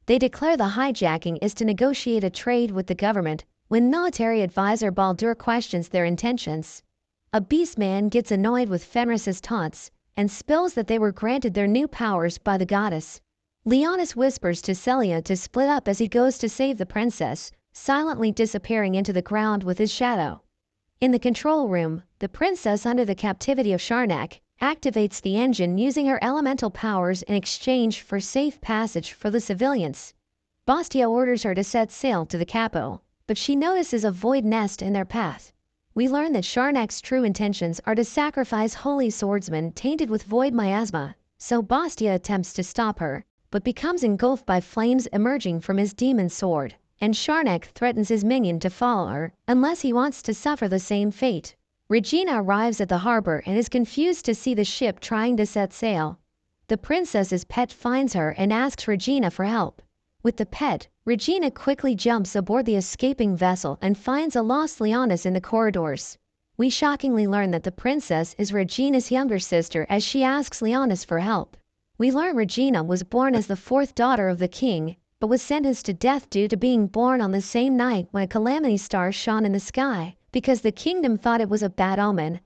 A: They declare the hijacking is to negotiate a trade with the government when military advisor Baldur questions their intentions. A beast man gets annoyed with Fenris's taunts and spills that they were granted their new powers by the goddess. Leonis whispers to Celia to split up as he goes to save the princess, silently disappearing into the ground with his shadow. In the control room, the princess under the captivity of Sharnak activates the engine using her elemental powers in exchange for safe passage for the civilians. Bastia orders her to set sail to the capital, but she notices a void nest in their path. We learn that Sharnak's true intentions are to sacrifice holy swordsmen tainted with void miasma, so Bastia attempts to stop her, but becomes engulfed by flames emerging from his demon sword, and Sharnak threatens his minion to follow her unless he wants to suffer the same fate. Regina arrives at the harbor and is confused to see the ship trying to set sail. The princess's pet finds her and asks Regina for help. With the pet, Regina quickly jumps aboard the escaping vessel and finds a lost Leonis in the corridors. We shockingly learn that the princess is Regina's younger sister as she asks Leonis for help. We learn Regina was born as the fourth daughter of the king, but was sentenced to death due to being born on the same night when a calamity star shone in the sky, because the kingdom thought it was a bad omen.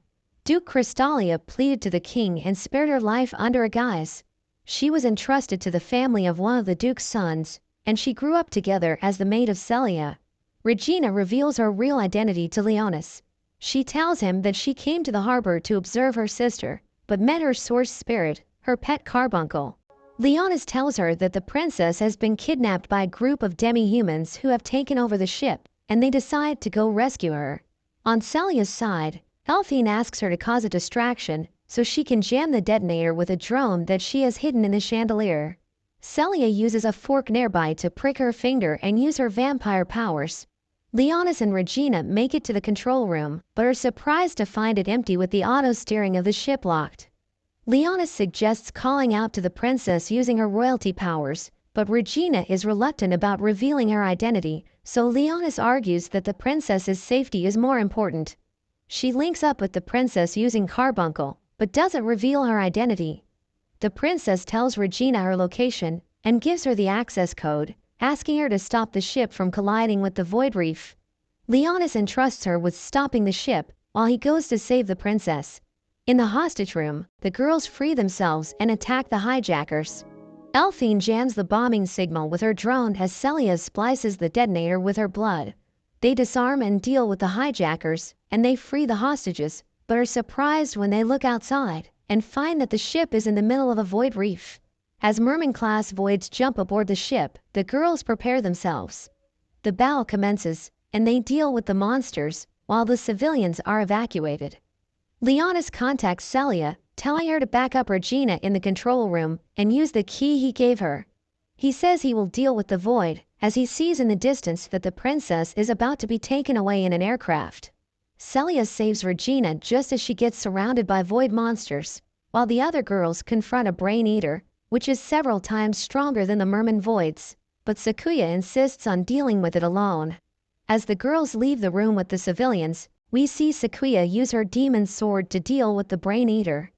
A: Duke Christalia pleaded to the king and spared her life under a guise. She was entrusted to the family of one of the duke's sons, and she grew up together as the maid of Celia. Regina reveals her real identity to Leonis. She tells him that she came to the harbor to observe her sister, but met her source spirit, her pet carbuncle. Leonis tells her that the princess has been kidnapped by a group of demi-humans who have taken over the ship, and they decide to go rescue her. On Celia's side, Elphine asks her to cause a distraction so she can jam the detonator with a drone that she has hidden in the chandelier. Celia uses a fork nearby to prick her finger and use her vampire powers. Leonis and Regina make it to the control room, but are surprised to find it empty with the auto steering of the ship locked. Leonis suggests calling out to the princess using her royalty powers, but Regina is reluctant about revealing her identity, so Leonis argues that the princess's safety is more important. She links up with the princess using carbuncle, but doesn't reveal her identity. The princess tells Regina her location and gives her the access code, asking her to stop the ship from colliding with the void reef. Leonis entrusts her with stopping the ship while he goes to save the princess. In the hostage room, the girls free themselves and attack the hijackers. Elphine jams the bombing signal with her drone as Celia splices the detonator with her blood. They disarm and deal with the hijackers, and they free the hostages, but are surprised when they look outside and find that the ship is in the middle of a void reef. As merman-class voids jump aboard the ship, the girls prepare themselves. The battle commences, and they deal with the monsters, while the civilians are evacuated. Leonis contacts Rhyselia, telling her to back up Regina in the control room and use the key he gave her. He says he will deal with the void, as he sees in the distance that the princess is about to be taken away in an aircraft. Rhyselia saves Regina just as she gets surrounded by void monsters, while the other girls confront a brain eater, which is several times stronger than the merman voids, but Sakuya insists on dealing with it alone. As the girls leave the room with the civilians, we see Sakuya use her demon sword to deal with the brain eater.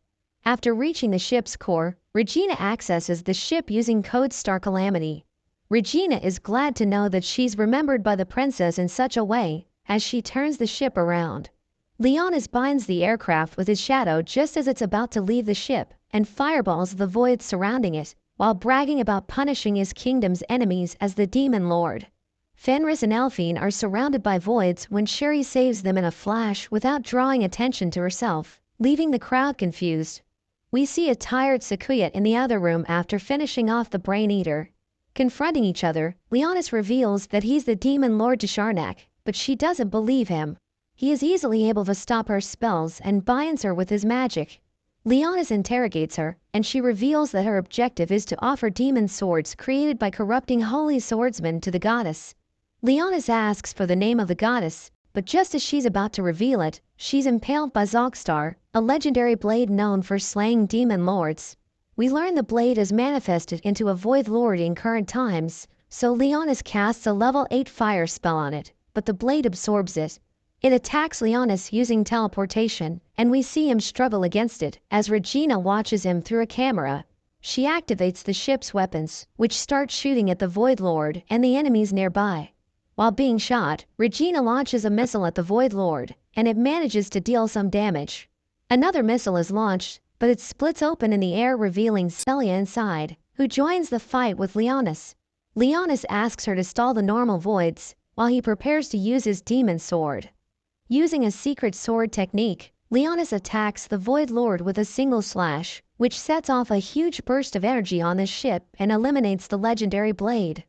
A: After reaching the ship's core, Regina accesses the ship using code Star Calamity. Regina is glad to know that she's remembered by the princess in such a way, as she turns the ship around. Leonis binds the aircraft with his shadow just as it's about to leave the ship, and fireballs the void surrounding it, while bragging about punishing his kingdom's enemies as the Demon Lord. Fenris and Elphine are surrounded by voids when Sherry saves them in a flash without drawing attention to herself, leaving the crowd confused. We see a tired Sakuya in the other room after finishing off the brain eater. Confronting each other, Leonis reveals that he's the Demon Lord to Sharnak, but she doesn't believe him. He is easily able to stop her spells and binds her with his magic. Leonis interrogates her, and she reveals that her objective is to offer demon swords created by corrupting holy swordsmen to the goddess. Leonis asks for the name of the goddess, but just as she's about to reveal it, she's impaled by Zogstar, a legendary blade known for slaying demon lords. We learn the blade is manifested into a void lord in current times, so Leonis casts a level 8 fire spell on it, but the blade absorbs it. It attacks Leonis using teleportation, and we see him struggle against it as Regina watches him through a camera. She activates the ship's weapons, which start shooting at the Void Lord and the enemies nearby. While being shot, Regina launches a missile at the Void Lord, and it manages to deal some damage. Another missile is launched, but it splits open in the air, revealing Rhyselia inside, who joins the fight with Leonis. Leonis asks her to stall the normal voids, while he prepares to use his demon sword. Using a secret sword technique, Leonis attacks the Void Lord with a single slash, which sets off a huge burst of energy on the ship and eliminates the legendary blade.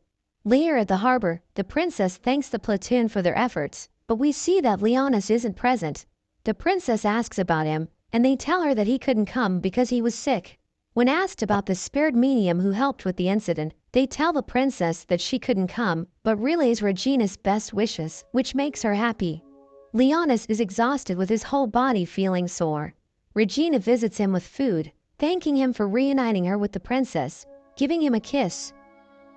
A: Later at the harbor, the princess thanks the platoon for their efforts, but we see that Leonis isn't present. The princess asks about him, and they tell her that he couldn't come because he was sick. When asked about the spared medium who helped with the incident, they tell the princess that she couldn't come, but relays Regina's best wishes, which makes her happy. Leonis is exhausted with his whole body feeling sore. Regina visits him with food, thanking him for reuniting her with the princess, giving him a kiss.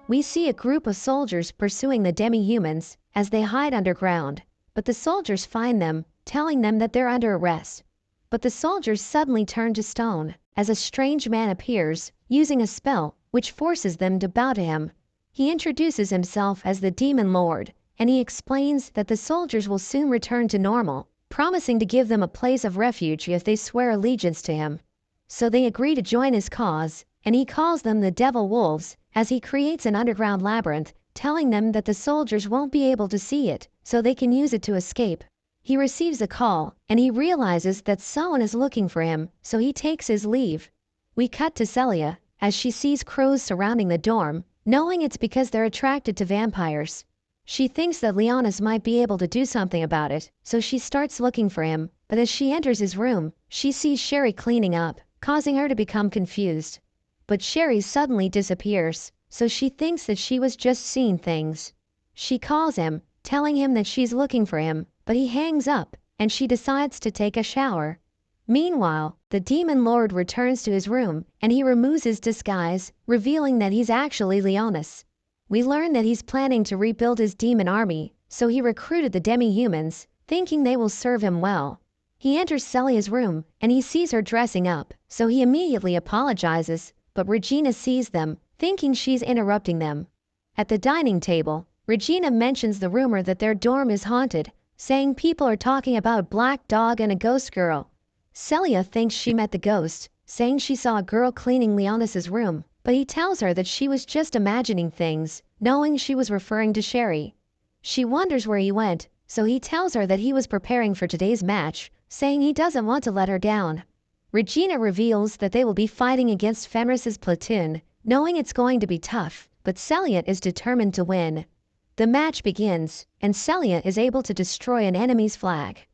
A: We see a group of soldiers pursuing the demi-humans as they hide underground, but the soldiers find them, telling them that they're under arrest. But the soldiers suddenly turn to stone as a strange man appears, using a spell which forces them to bow to him. He introduces himself as the Demon Lord, and he explains that the soldiers will soon return to normal, promising to give them a place of refuge if they swear allegiance to him. So they agree to join his cause, and he calls them the Devil Wolves as he creates an underground labyrinth, telling them that the soldiers won't be able to see it, so they can use it to escape. He receives a call, and he realizes that someone is looking for him, so he takes his leave. We cut to Rhyselia, as she sees crows surrounding the dorm, knowing it's because they're attracted to vampires. She thinks that Leonis might be able to do something about it, so she starts looking for him, but as she enters his room, she sees Sherry cleaning up, causing her to become confused. But Sherry suddenly disappears, so she thinks that she was just seeing things. She calls him, telling him that she's looking for him, but he hangs up, and she decides to take a shower. Meanwhile, the Demon Lord returns to his room, and he removes his disguise, revealing that he's actually Leonis. We learn that he's planning to rebuild his demon army, so he recruited the demi-humans, thinking they will serve him well. He enters Rhyselia's room, and he sees her dressing up, so he immediately apologizes, but Regina sees them, thinking she's interrupting them. At the dining table, Regina mentions the rumor that their dorm is haunted, saying people are talking about a black dog and a ghost girl. Rhyselia thinks she met the ghost, saying she saw a girl cleaning Leonis's room, but he tells her that she was just imagining things, knowing she was referring to Sherry. She wonders where he went, so he tells her that he was preparing for today's match, saying he doesn't want to let her down. Regina reveals that they will be fighting against Fenris's platoon, knowing it's going to be tough, but Celia is determined to win. The match begins, and Celia is able to destroy an enemy's flag.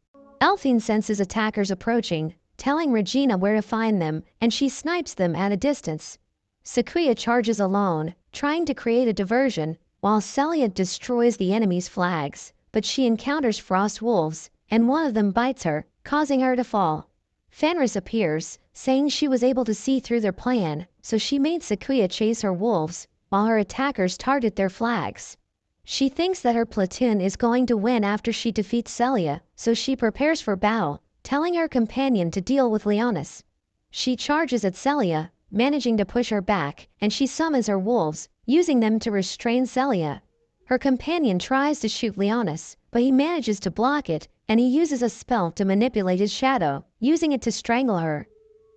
A: Elphine senses attackers approaching, telling Regina where to find them, and she snipes them at a distance. Sakuya charges alone, trying to create a diversion, while Celia destroys the enemy's flags, but she encounters frost wolves, and one of them bites her, causing her to fall. Fenris appears, saying she was able to see through their plan, so she made Sakuya chase her wolves, while her attackers target their flags. She thinks that her platoon is going to win after she defeats Celia, so she prepares for battle, telling her companion to deal with Leonis. She charges at Celia, managing to push her back, and she summons her wolves, using them to restrain Celia. Her companion tries to shoot Leonis, but he manages to block it, and he uses a spell to manipulate his shadow, using it to strangle her.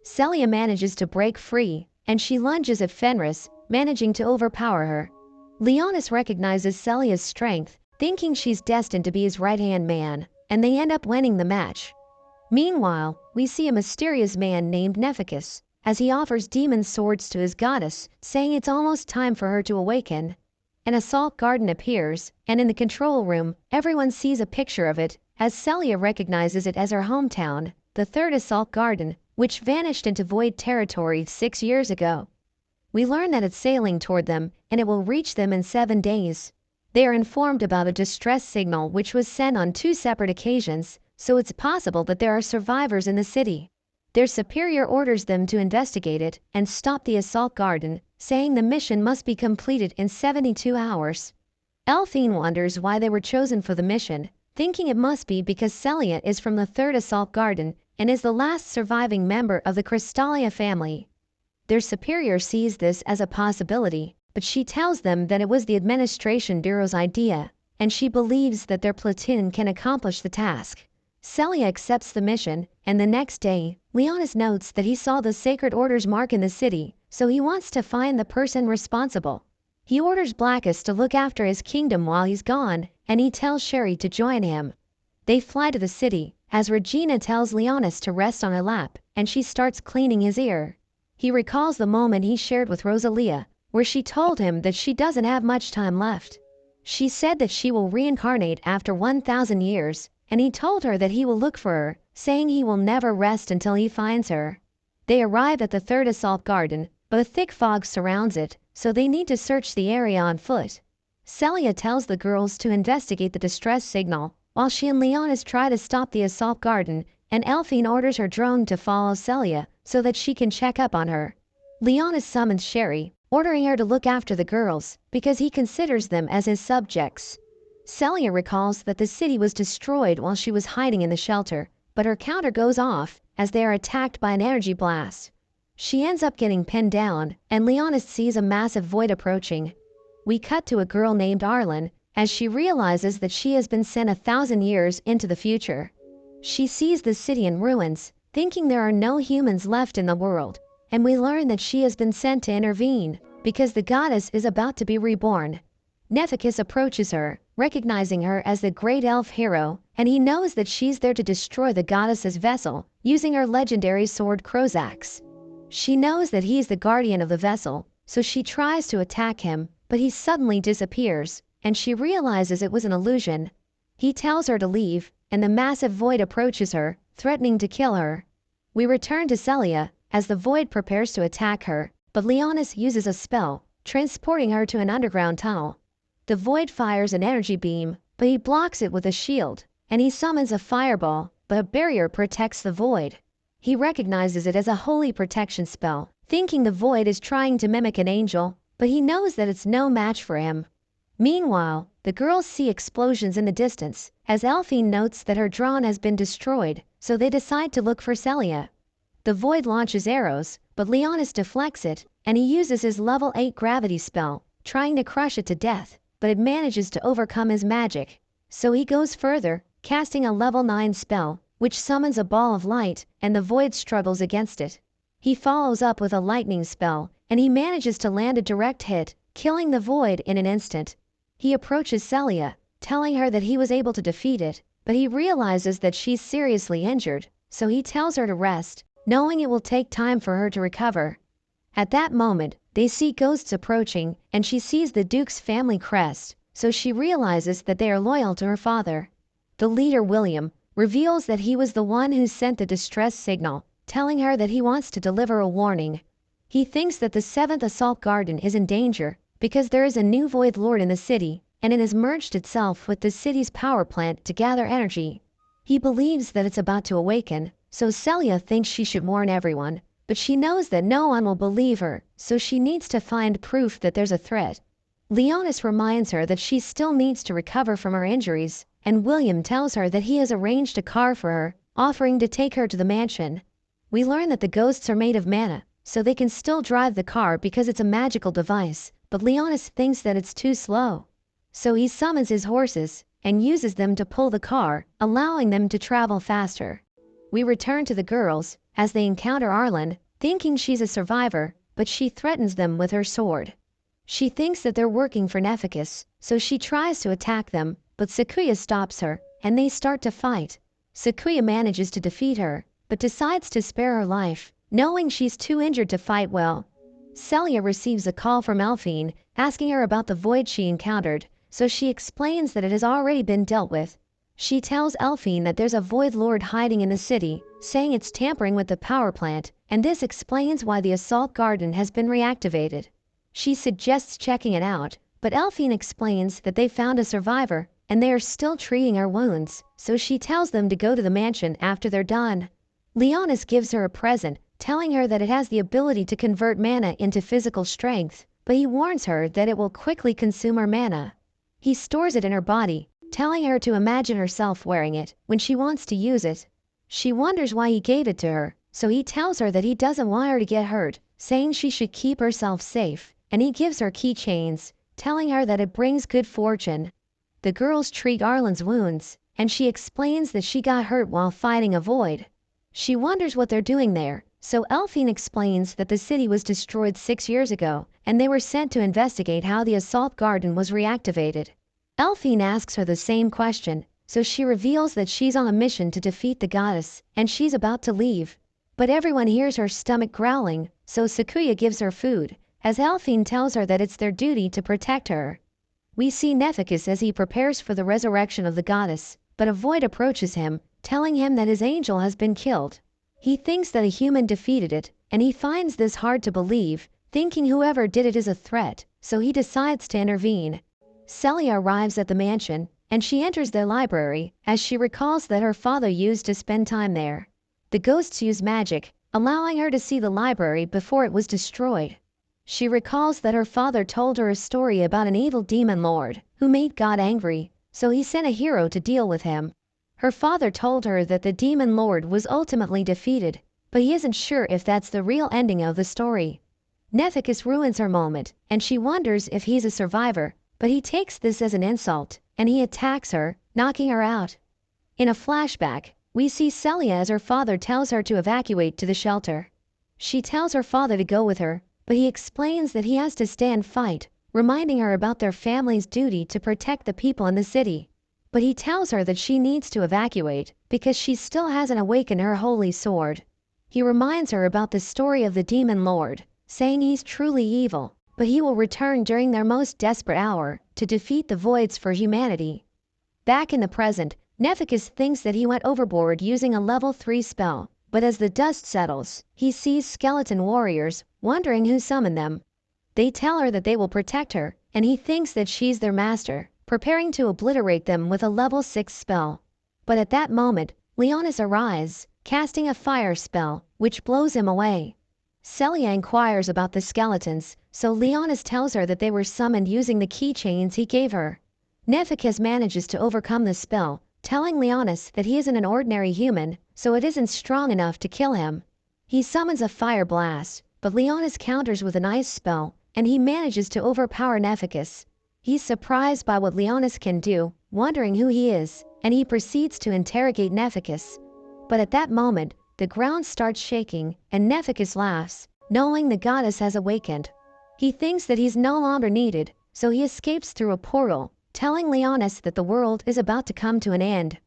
A: Celia manages to break free, and she lunges at Fenris, managing to overpower her. Leonis recognizes Celia's strength, thinking she's destined to be his right-hand man, and they end up winning the match. Meanwhile, we see a mysterious man named Nephicus, as he offers demon swords to his goddess, saying it's almost time for her to awaken. An assault garden appears, and in the control room, everyone sees a picture of it, as Celia recognizes it as her hometown, the third assault garden, which vanished into void territory 6 years ago. We learn that it's sailing toward them, and it will reach them in 7 days. They are informed about a distress signal which was sent on 2 separate occasions, so it's possible that there are survivors in the city. Their superior orders them to investigate it and stop the assault garden, saying the mission must be completed in 72 hours. Elphine wonders why they were chosen for the mission, thinking it must be because Celia is from the third assault garden and is the last surviving member of the Christalia family. Their superior sees this as a possibility, but she tells them that it was the administration bureau's idea, and she believes that their platoon can accomplish the task. Celia accepts the mission, and the next day, Leonis notes that he saw the sacred order's mark in the city, so he wants to find the person responsible. He orders Blackus to look after his kingdom while he's gone, and he tells Sherry to join him. They fly to the city, as Regina tells Leonis to rest on her lap, and she starts cleaning his ear. He recalls the moment he shared with Rhyselia, where she told him that she doesn't have much time left. She said that she will reincarnate after 1,000 years, and he told her that he will look for her, saying he will never rest until he finds her. They arrive at the third assault garden, but a thick fog surrounds it, so they need to search the area on foot. Celia tells the girls to investigate the distress signal, while she and Leonis try to stop the assault garden, and Elphine orders her drone to follow Celia so that she can check up on her. Leonis summons Sherry, ordering her to look after the girls, because he considers them as his subjects. Celia recalls that the city was destroyed while she was hiding in the shelter, but her counter goes off as they are attacked by an energy blast. She ends up getting pinned down, and Leonis sees a massive void approaching. We cut to a girl named Arlen, as she realizes that she has been sent 1,000 years into the future. She sees the city in ruins, thinking there are no humans left in the world, and we learn that she has been sent to intervene, because the goddess is about to be reborn. Nephicus approaches her, recognizing her as the great elf hero, and he knows that she's there to destroy the goddess's vessel, using her legendary sword Krozax. She knows that he's the guardian of the vessel, so she tries to attack him, but he suddenly disappears, and she realizes it was an illusion. He tells her to leave, and the massive void approaches her, threatening to kill her. We return to Celia, as the void prepares to attack her, but Leonis uses a spell, transporting her to an underground tunnel. The void fires an energy beam, but he blocks it with a shield, and he summons a fireball, but a barrier protects the void. He recognizes it as a holy protection spell, thinking the void is trying to mimic an angel, but he knows that it's no match for him. Meanwhile, the girls see explosions in the distance, as Elphine notes that her drone has been destroyed, so they decide to look for Celia. The void launches arrows, but Leonis deflects it, and he uses his level 8 gravity spell, trying to crush it to death, but it manages to overcome his magic. So he goes further, casting a level 9 spell, which summons a ball of light, and the void struggles against it. He follows up with a lightning spell, and he manages to land a direct hit, killing the void in an instant. He approaches Celia, telling her that he was able to defeat it, but he realizes that she's seriously injured, so he tells her to rest, knowing it will take time for her to recover. At that moment, they see ghosts approaching, and she sees the Duke's family crest, so she realizes that they are loyal to her father. The leader, William, reveals that he was the one who sent the distress signal, telling her that he wants to deliver a warning. He thinks that the 7th Assault Garden is in danger because there is a new Void Lord in the city, and it has merged itself with the city's power plant to gather energy. He believes that it's about to awaken, so Celia thinks she should warn everyone, but she knows that no one will believe her, so she needs to find proof that there's a threat. Leonis reminds her that she still needs to recover from her injuries, and William tells her that he has arranged a car for her, offering to take her to the mansion. We learn that the ghosts are made of mana, so they can still drive the car because it's a magical device, but Leonis thinks that it's too slow. So he summons his horses and uses them to pull the car, allowing them to travel faster. We return to the girls as they encounter Arlen, thinking she's a survivor, but she threatens them with her sword. She thinks that they're working for Nefficus, so she tries to attack them, but Sakuya stops her, and they start to fight. Sakuya manages to defeat her, but decides to spare her life, knowing she's too injured to fight well. Celia receives a call from Elphine, asking her about the void she encountered, so she explains that it has already been dealt with. She tells Elphine that there's a Void Lord hiding in the city, saying it's tampering with the power plant, and this explains why the Assault Garden has been reactivated. She suggests checking it out, but Elphine explains that they found a survivor, and they are still treating her wounds, so she tells them to go to the mansion after they're done. Leonis gives her a present, telling her that it has the ability to convert mana into physical strength, but he warns her that it will quickly consume her mana. He stores it in her body, telling her to imagine herself wearing it when she wants to use it. She wonders why he gave it to her, so he tells her that he doesn't want her to get hurt, saying she should keep herself safe, and he gives her keychains, telling her that it brings good fortune. The girls treat Arlen's wounds, and she explains that she got hurt while fighting a void. She wonders what they're doing there, so Elphine explains that the city was destroyed 6 years ago, and they were sent to investigate how the Assault Garden was reactivated. Elphine asks her the same question, so she reveals that she's on a mission to defeat the goddess, and she's about to leave. But everyone hears her stomach growling, so Sakuya gives her food, as Elphine tells her that it's their duty to protect her. We see Nefficus as he prepares for the resurrection of the goddess, but a void approaches him, telling him that his angel has been killed. He thinks that a human defeated it, and he finds this hard to believe, thinking whoever did it is a threat, so he decides to intervene. Celia arrives at the mansion, and she enters their library, as she recalls that her father used to spend time there. The ghosts use magic, allowing her to see the library before it was destroyed. She recalls that her father told her a story about an evil demon lord, who made God angry, so he sent a hero to deal with him. Her father told her that the demon lord was ultimately defeated, but he isn't sure if that's the real ending of the story. Nefficus ruins her moment, and she wonders if he's a survivor, but he takes this as an insult, and he attacks her, knocking her out. In a flashback, we see Celia as her father tells her to evacuate to the shelter. She tells her father to go with her, but he explains that he has to stay and fight, reminding her about their family's duty to protect the people in the city. But he tells her that she needs to evacuate because she still hasn't awakened her holy sword. He reminds her about the story of the demon lord, saying he's truly evil, but he will return during their most desperate hour to defeat the voids for humanity. Back in the present, Nefficus thinks that he went overboard using a level 3 spell, but as the dust settles, he sees skeleton warriors, wondering who summoned them. They tell her that they will protect her, and he thinks that she's their master, preparing to obliterate them with a level 6 spell. But at that moment, Leonis arrives, casting a fire spell, which blows him away. Celia inquires about the skeletons, so Leonis tells her that they were summoned using the keychains he gave her. Nefficus manages to overcome the spell, telling Leonis that he isn't an ordinary human, so it isn't strong enough to kill him. He summons a fire blast, but Leonis counters with an ice spell, and he manages to overpower Nefficus. He's surprised by what Leonis can do, wondering who he is, and he proceeds to interrogate Nefficus. But at that moment, the ground starts shaking, and Nefficus laughs, knowing the goddess has awakened. He thinks that he's no longer needed, so he escapes through a portal, telling Leonis that the world is about to come to an end.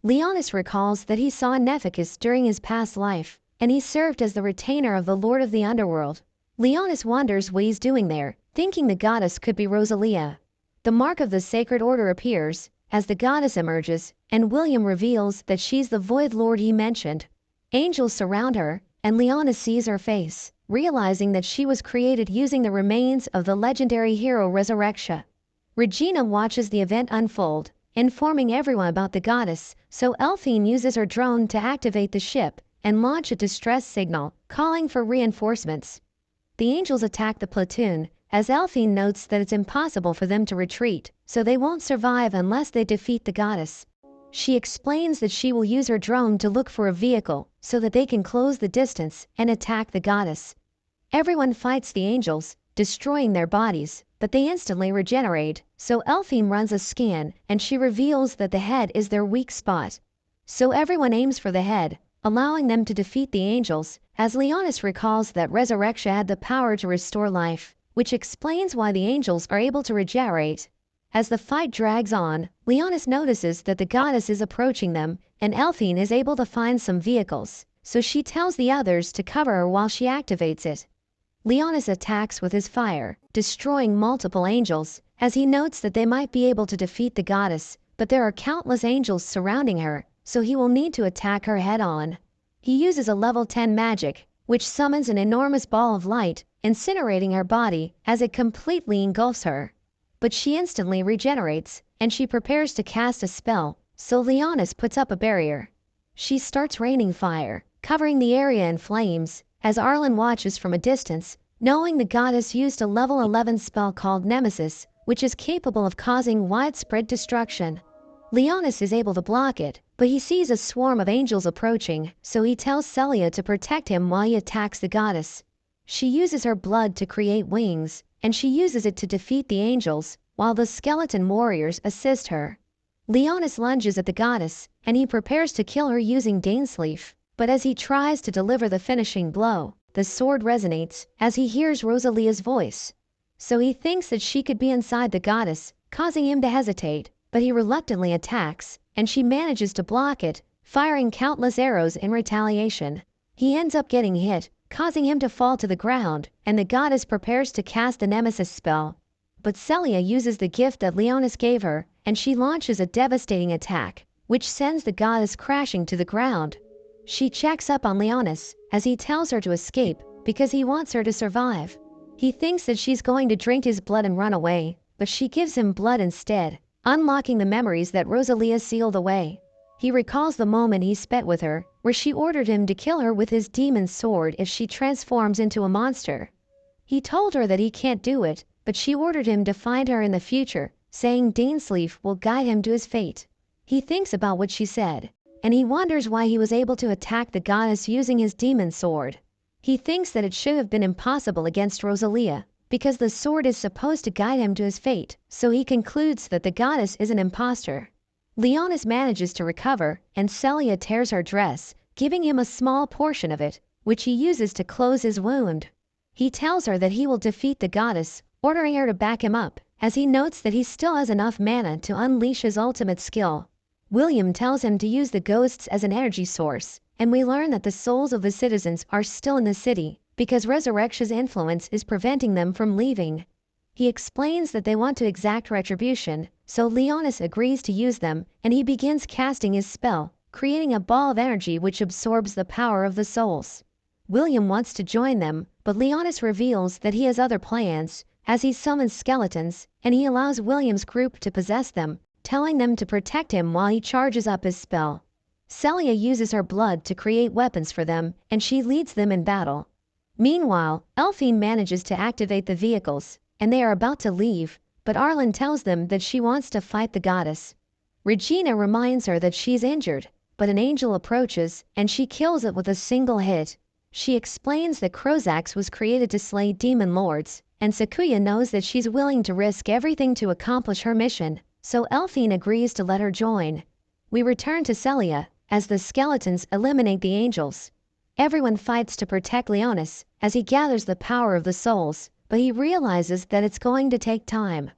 A: Leonis recalls that he saw Nephicus during his past life, and he served as the retainer of the Lord of the Underworld. Leonis wonders what he's doing there, thinking the goddess could be Rhyselia. The mark of the sacred order appears, as the goddess emerges, and William reveals that she's the Void Lord he mentioned. Angels surround her, and Leonis sees her face, realizing that she was created using the remains of the legendary hero Resurrection. Regina watches the event unfold, informing everyone about the goddess, so Elphine uses her drone to activate the ship and launch a distress signal, calling for reinforcements. The angels attack the platoon, as Elphine notes that it's impossible for them to retreat, so they won't survive unless they defeat the goddess. She explains that she will use her drone to look for a vehicle, so that they can close the distance and attack the goddess. Everyone fights the angels, destroying their bodies, but they instantly regenerate, so Elphine runs a scan and she reveals that the head is their weak spot. So everyone aims for the head, allowing them to defeat the angels, as Leonis recalls that Resurrection had the power to restore life, which explains why the angels are able to regenerate. As the fight drags on, Leonis notices that the goddess is approaching them, and Elphine is able to find some vehicles, so she tells the others to cover her while she activates it. Leonis attacks with his fire, destroying multiple angels, as he notes that they might be able to defeat the goddess, but there are countless angels surrounding her, so he will need to attack her head-on. He uses a level 10 magic, which summons an enormous ball of light, incinerating her body as it completely engulfs her. But she instantly regenerates, and she prepares to cast a spell, so Leonis puts up a barrier. She starts raining fire, covering the area in flames, as Arlen watches from a distance, knowing the goddess used a level 11 spell called Nemesis, which is capable of causing widespread destruction. Leonis is able to block it, but he sees a swarm of angels approaching, so he tells Rhyselia to protect him while he attacks the goddess. She uses her blood to create wings, and she uses it to defeat the angels, while the skeleton warriors assist her. Leonis lunges at the goddess, and he prepares to kill her using Dainsleif, but as he tries to deliver the finishing blow, the sword resonates as he hears Rhyselia's voice. So he thinks that she could be inside the goddess, causing him to hesitate, but he reluctantly attacks, and she manages to block it, firing countless arrows in retaliation. He ends up getting hit, causing him to fall to the ground, and the goddess prepares to cast the Nemesis spell. But Rhyselia uses the gift that Leonis gave her, and she launches a devastating attack, which sends the goddess crashing to the ground. She checks up on Leonis, as he tells her to escape, because he wants her to survive. He thinks that she's going to drink his blood and run away, but she gives him blood instead, unlocking the memories that Rhyselia sealed away. He recalls the moment he spent with her, where she ordered him to kill her with his demon sword if she transforms into a monster. He told her that he can't do it, but she ordered him to find her in the future, saying Dainsleif will guide him to his fate. He thinks about what she said, and he wonders why he was able to attack the goddess using his demon sword. He thinks that it should have been impossible against Rhyselia, because the sword is supposed to guide him to his fate, so he concludes that the goddess is an imposter. Leonis manages to recover, and Rhyselia tears her dress, giving him a small portion of it, which he uses to close his wound. He tells her that he will defeat the goddess, ordering her to back him up, as he notes that he still has enough mana to unleash his ultimate skill. William tells him to use the ghosts as an energy source, and we learn that the souls of the citizens are still in the city, because Resurrection's influence is preventing them from leaving. He explains that they want to exact retribution, so Leonis agrees to use them, and he begins casting his spell, creating a ball of energy which absorbs the power of the souls. William wants to join them, but Leonis reveals that he has other plans, as he summons skeletons, and he allows William's group to possess them, telling them to protect him while he charges up his spell. Rhyselia uses her blood to create weapons for them, and she leads them in battle. Meanwhile, Elphine manages to activate the vehicles, and they are about to leave, but Arlen tells them that she wants to fight the goddess. Regina reminds her that she's injured, but an angel approaches, and she kills it with a single hit. She explains that Krozax was created to slay demon lords, and Sakuya knows that she's willing to risk everything to accomplish her mission, so Elphine agrees to let her join. We return to Rhyselia, as the skeletons eliminate the angels. Everyone fights to protect Leonis, as he gathers the power of the souls, but he realizes that it's going to take time.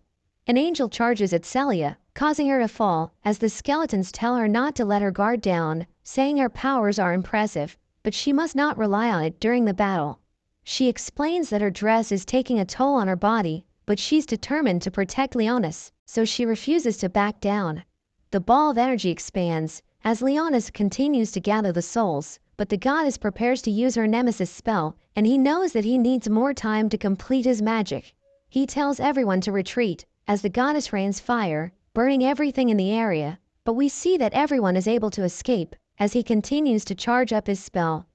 A: An angel charges at Celia, causing her to fall, as the skeletons tell her not to let her guard down, saying her powers are impressive, but she must not rely on it during the battle. She explains that her dress is taking a toll on her body, but she's determined to protect Leonis, so she refuses to back down. The ball of energy expands, as Leonis continues to gather the souls, but the goddess prepares to use her nemesis spell, and he knows that he needs more time to complete his magic. He tells everyone to retreat, as the goddess rains fire, burning everything in the area, but we see that everyone is able to escape, as he continues to charge up his spell.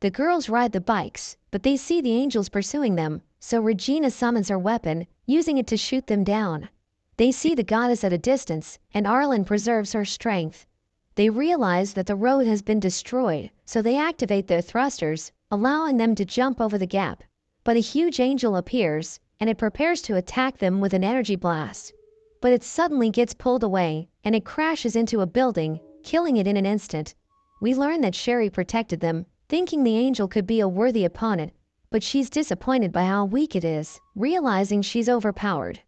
A: The girls ride the bikes, but they see the angels pursuing them, so Regina summons her weapon, using it to shoot them down. They see the goddess at a distance, and Arlen preserves her strength. They realize that the road has been destroyed, so they activate their thrusters, allowing them to jump over the gap. But a huge angel appears, and it prepares to attack them with an energy blast. But it suddenly gets pulled away, and it crashes into a building, killing it in an instant. We learn that Sherry protected them, thinking the angel could be a worthy opponent, but she's disappointed by how weak it is, realizing she's overpowered.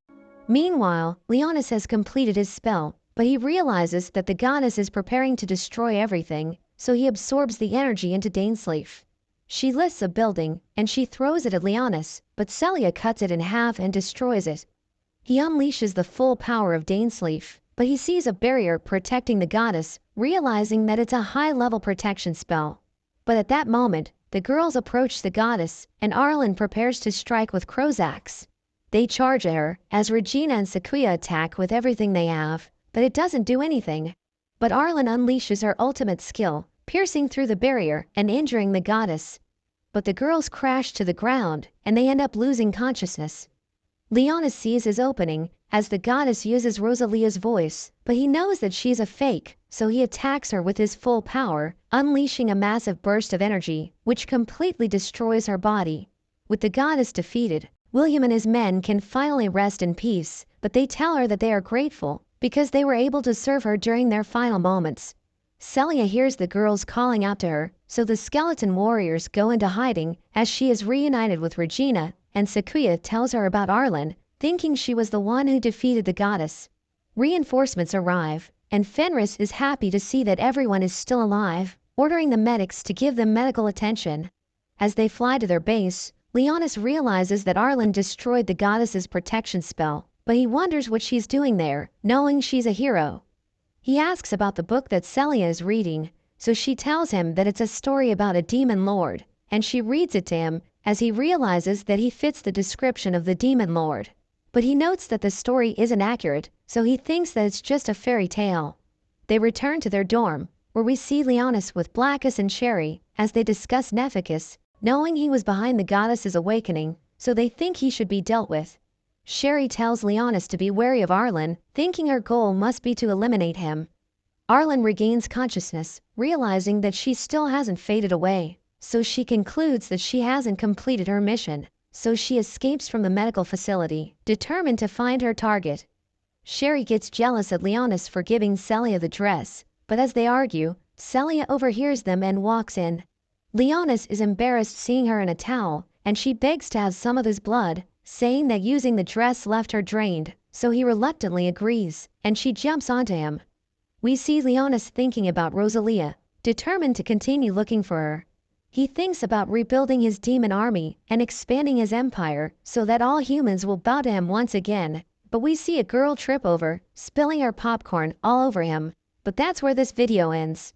A: Meanwhile, Leonis has completed his spell, but he realizes that the goddess is preparing to destroy everything, so he absorbs the energy into Dainsleif. She lifts a building, and she throws it at Leonis, but Celia cuts it in half and destroys it. He unleashes the full power of Dainsleif, but he sees a barrier protecting the goddess, realizing that it's a high-level protection spell. But at that moment, the girls approach the goddess, and Arlen prepares to strike with Crow's axe. They charge at her, as Regina and Sequoia attack with everything they have, but it doesn't do anything. But Arlen unleashes her ultimate skill, piercing through the barrier and injuring the goddess. But the girls crash to the ground, and they end up losing consciousness. Leonis sees his opening, as the goddess uses Rhyselia's voice, but he knows that she's a fake, so he attacks her with his full power, unleashing a massive burst of energy, which completely destroys her body. With the goddess defeated, William and his men can finally rest in peace, but they tell her that they are grateful, because they were able to serve her during their final moments. Celia hears the girls calling out to her, so the skeleton warriors go into hiding, as she is reunited with Regina, and Sequoia tells her about Arlen, thinking she was the one who defeated the goddess. Reinforcements arrive, and Fenris is happy to see that everyone is still alive, ordering the medics to give them medical attention. As they fly to their base, Leonis realizes that Arlen destroyed the goddess's protection spell, but he wonders what she's doing there, knowing she's a hero. He asks about the book that Celia is reading, so she tells him that it's a story about a demon lord, and she reads it to him, as he realizes that he fits the description of the demon lord. But he notes that the story isn't accurate, so he thinks that it's just a fairy tale. They return to their dorm, where we see Leonis with Blackus and Sherry, as they discuss Nephicus, knowing he was behind the goddess's awakening, so they think he should be dealt with. Sherry tells Leonis to be wary of Arlen, thinking her goal must be to eliminate him. Arlen regains consciousness, realizing that she still hasn't faded away, so she concludes that she hasn't completed her mission, so she escapes from the medical facility, determined to find her target. Sherry gets jealous at Leonis for giving Celia the dress, but as they argue, Celia overhears them and walks in. Leonis is embarrassed seeing her in a towel, and she begs to have some of his blood, saying that using the dress left her drained, so he reluctantly agrees, and she jumps onto him. We see Leonis thinking about Rhyselia, determined to continue looking for her. He thinks about rebuilding his demon army and expanding his empire so that all humans will bow to him once again, but we see a girl trip over, spilling her popcorn all over him. But that's where this video ends.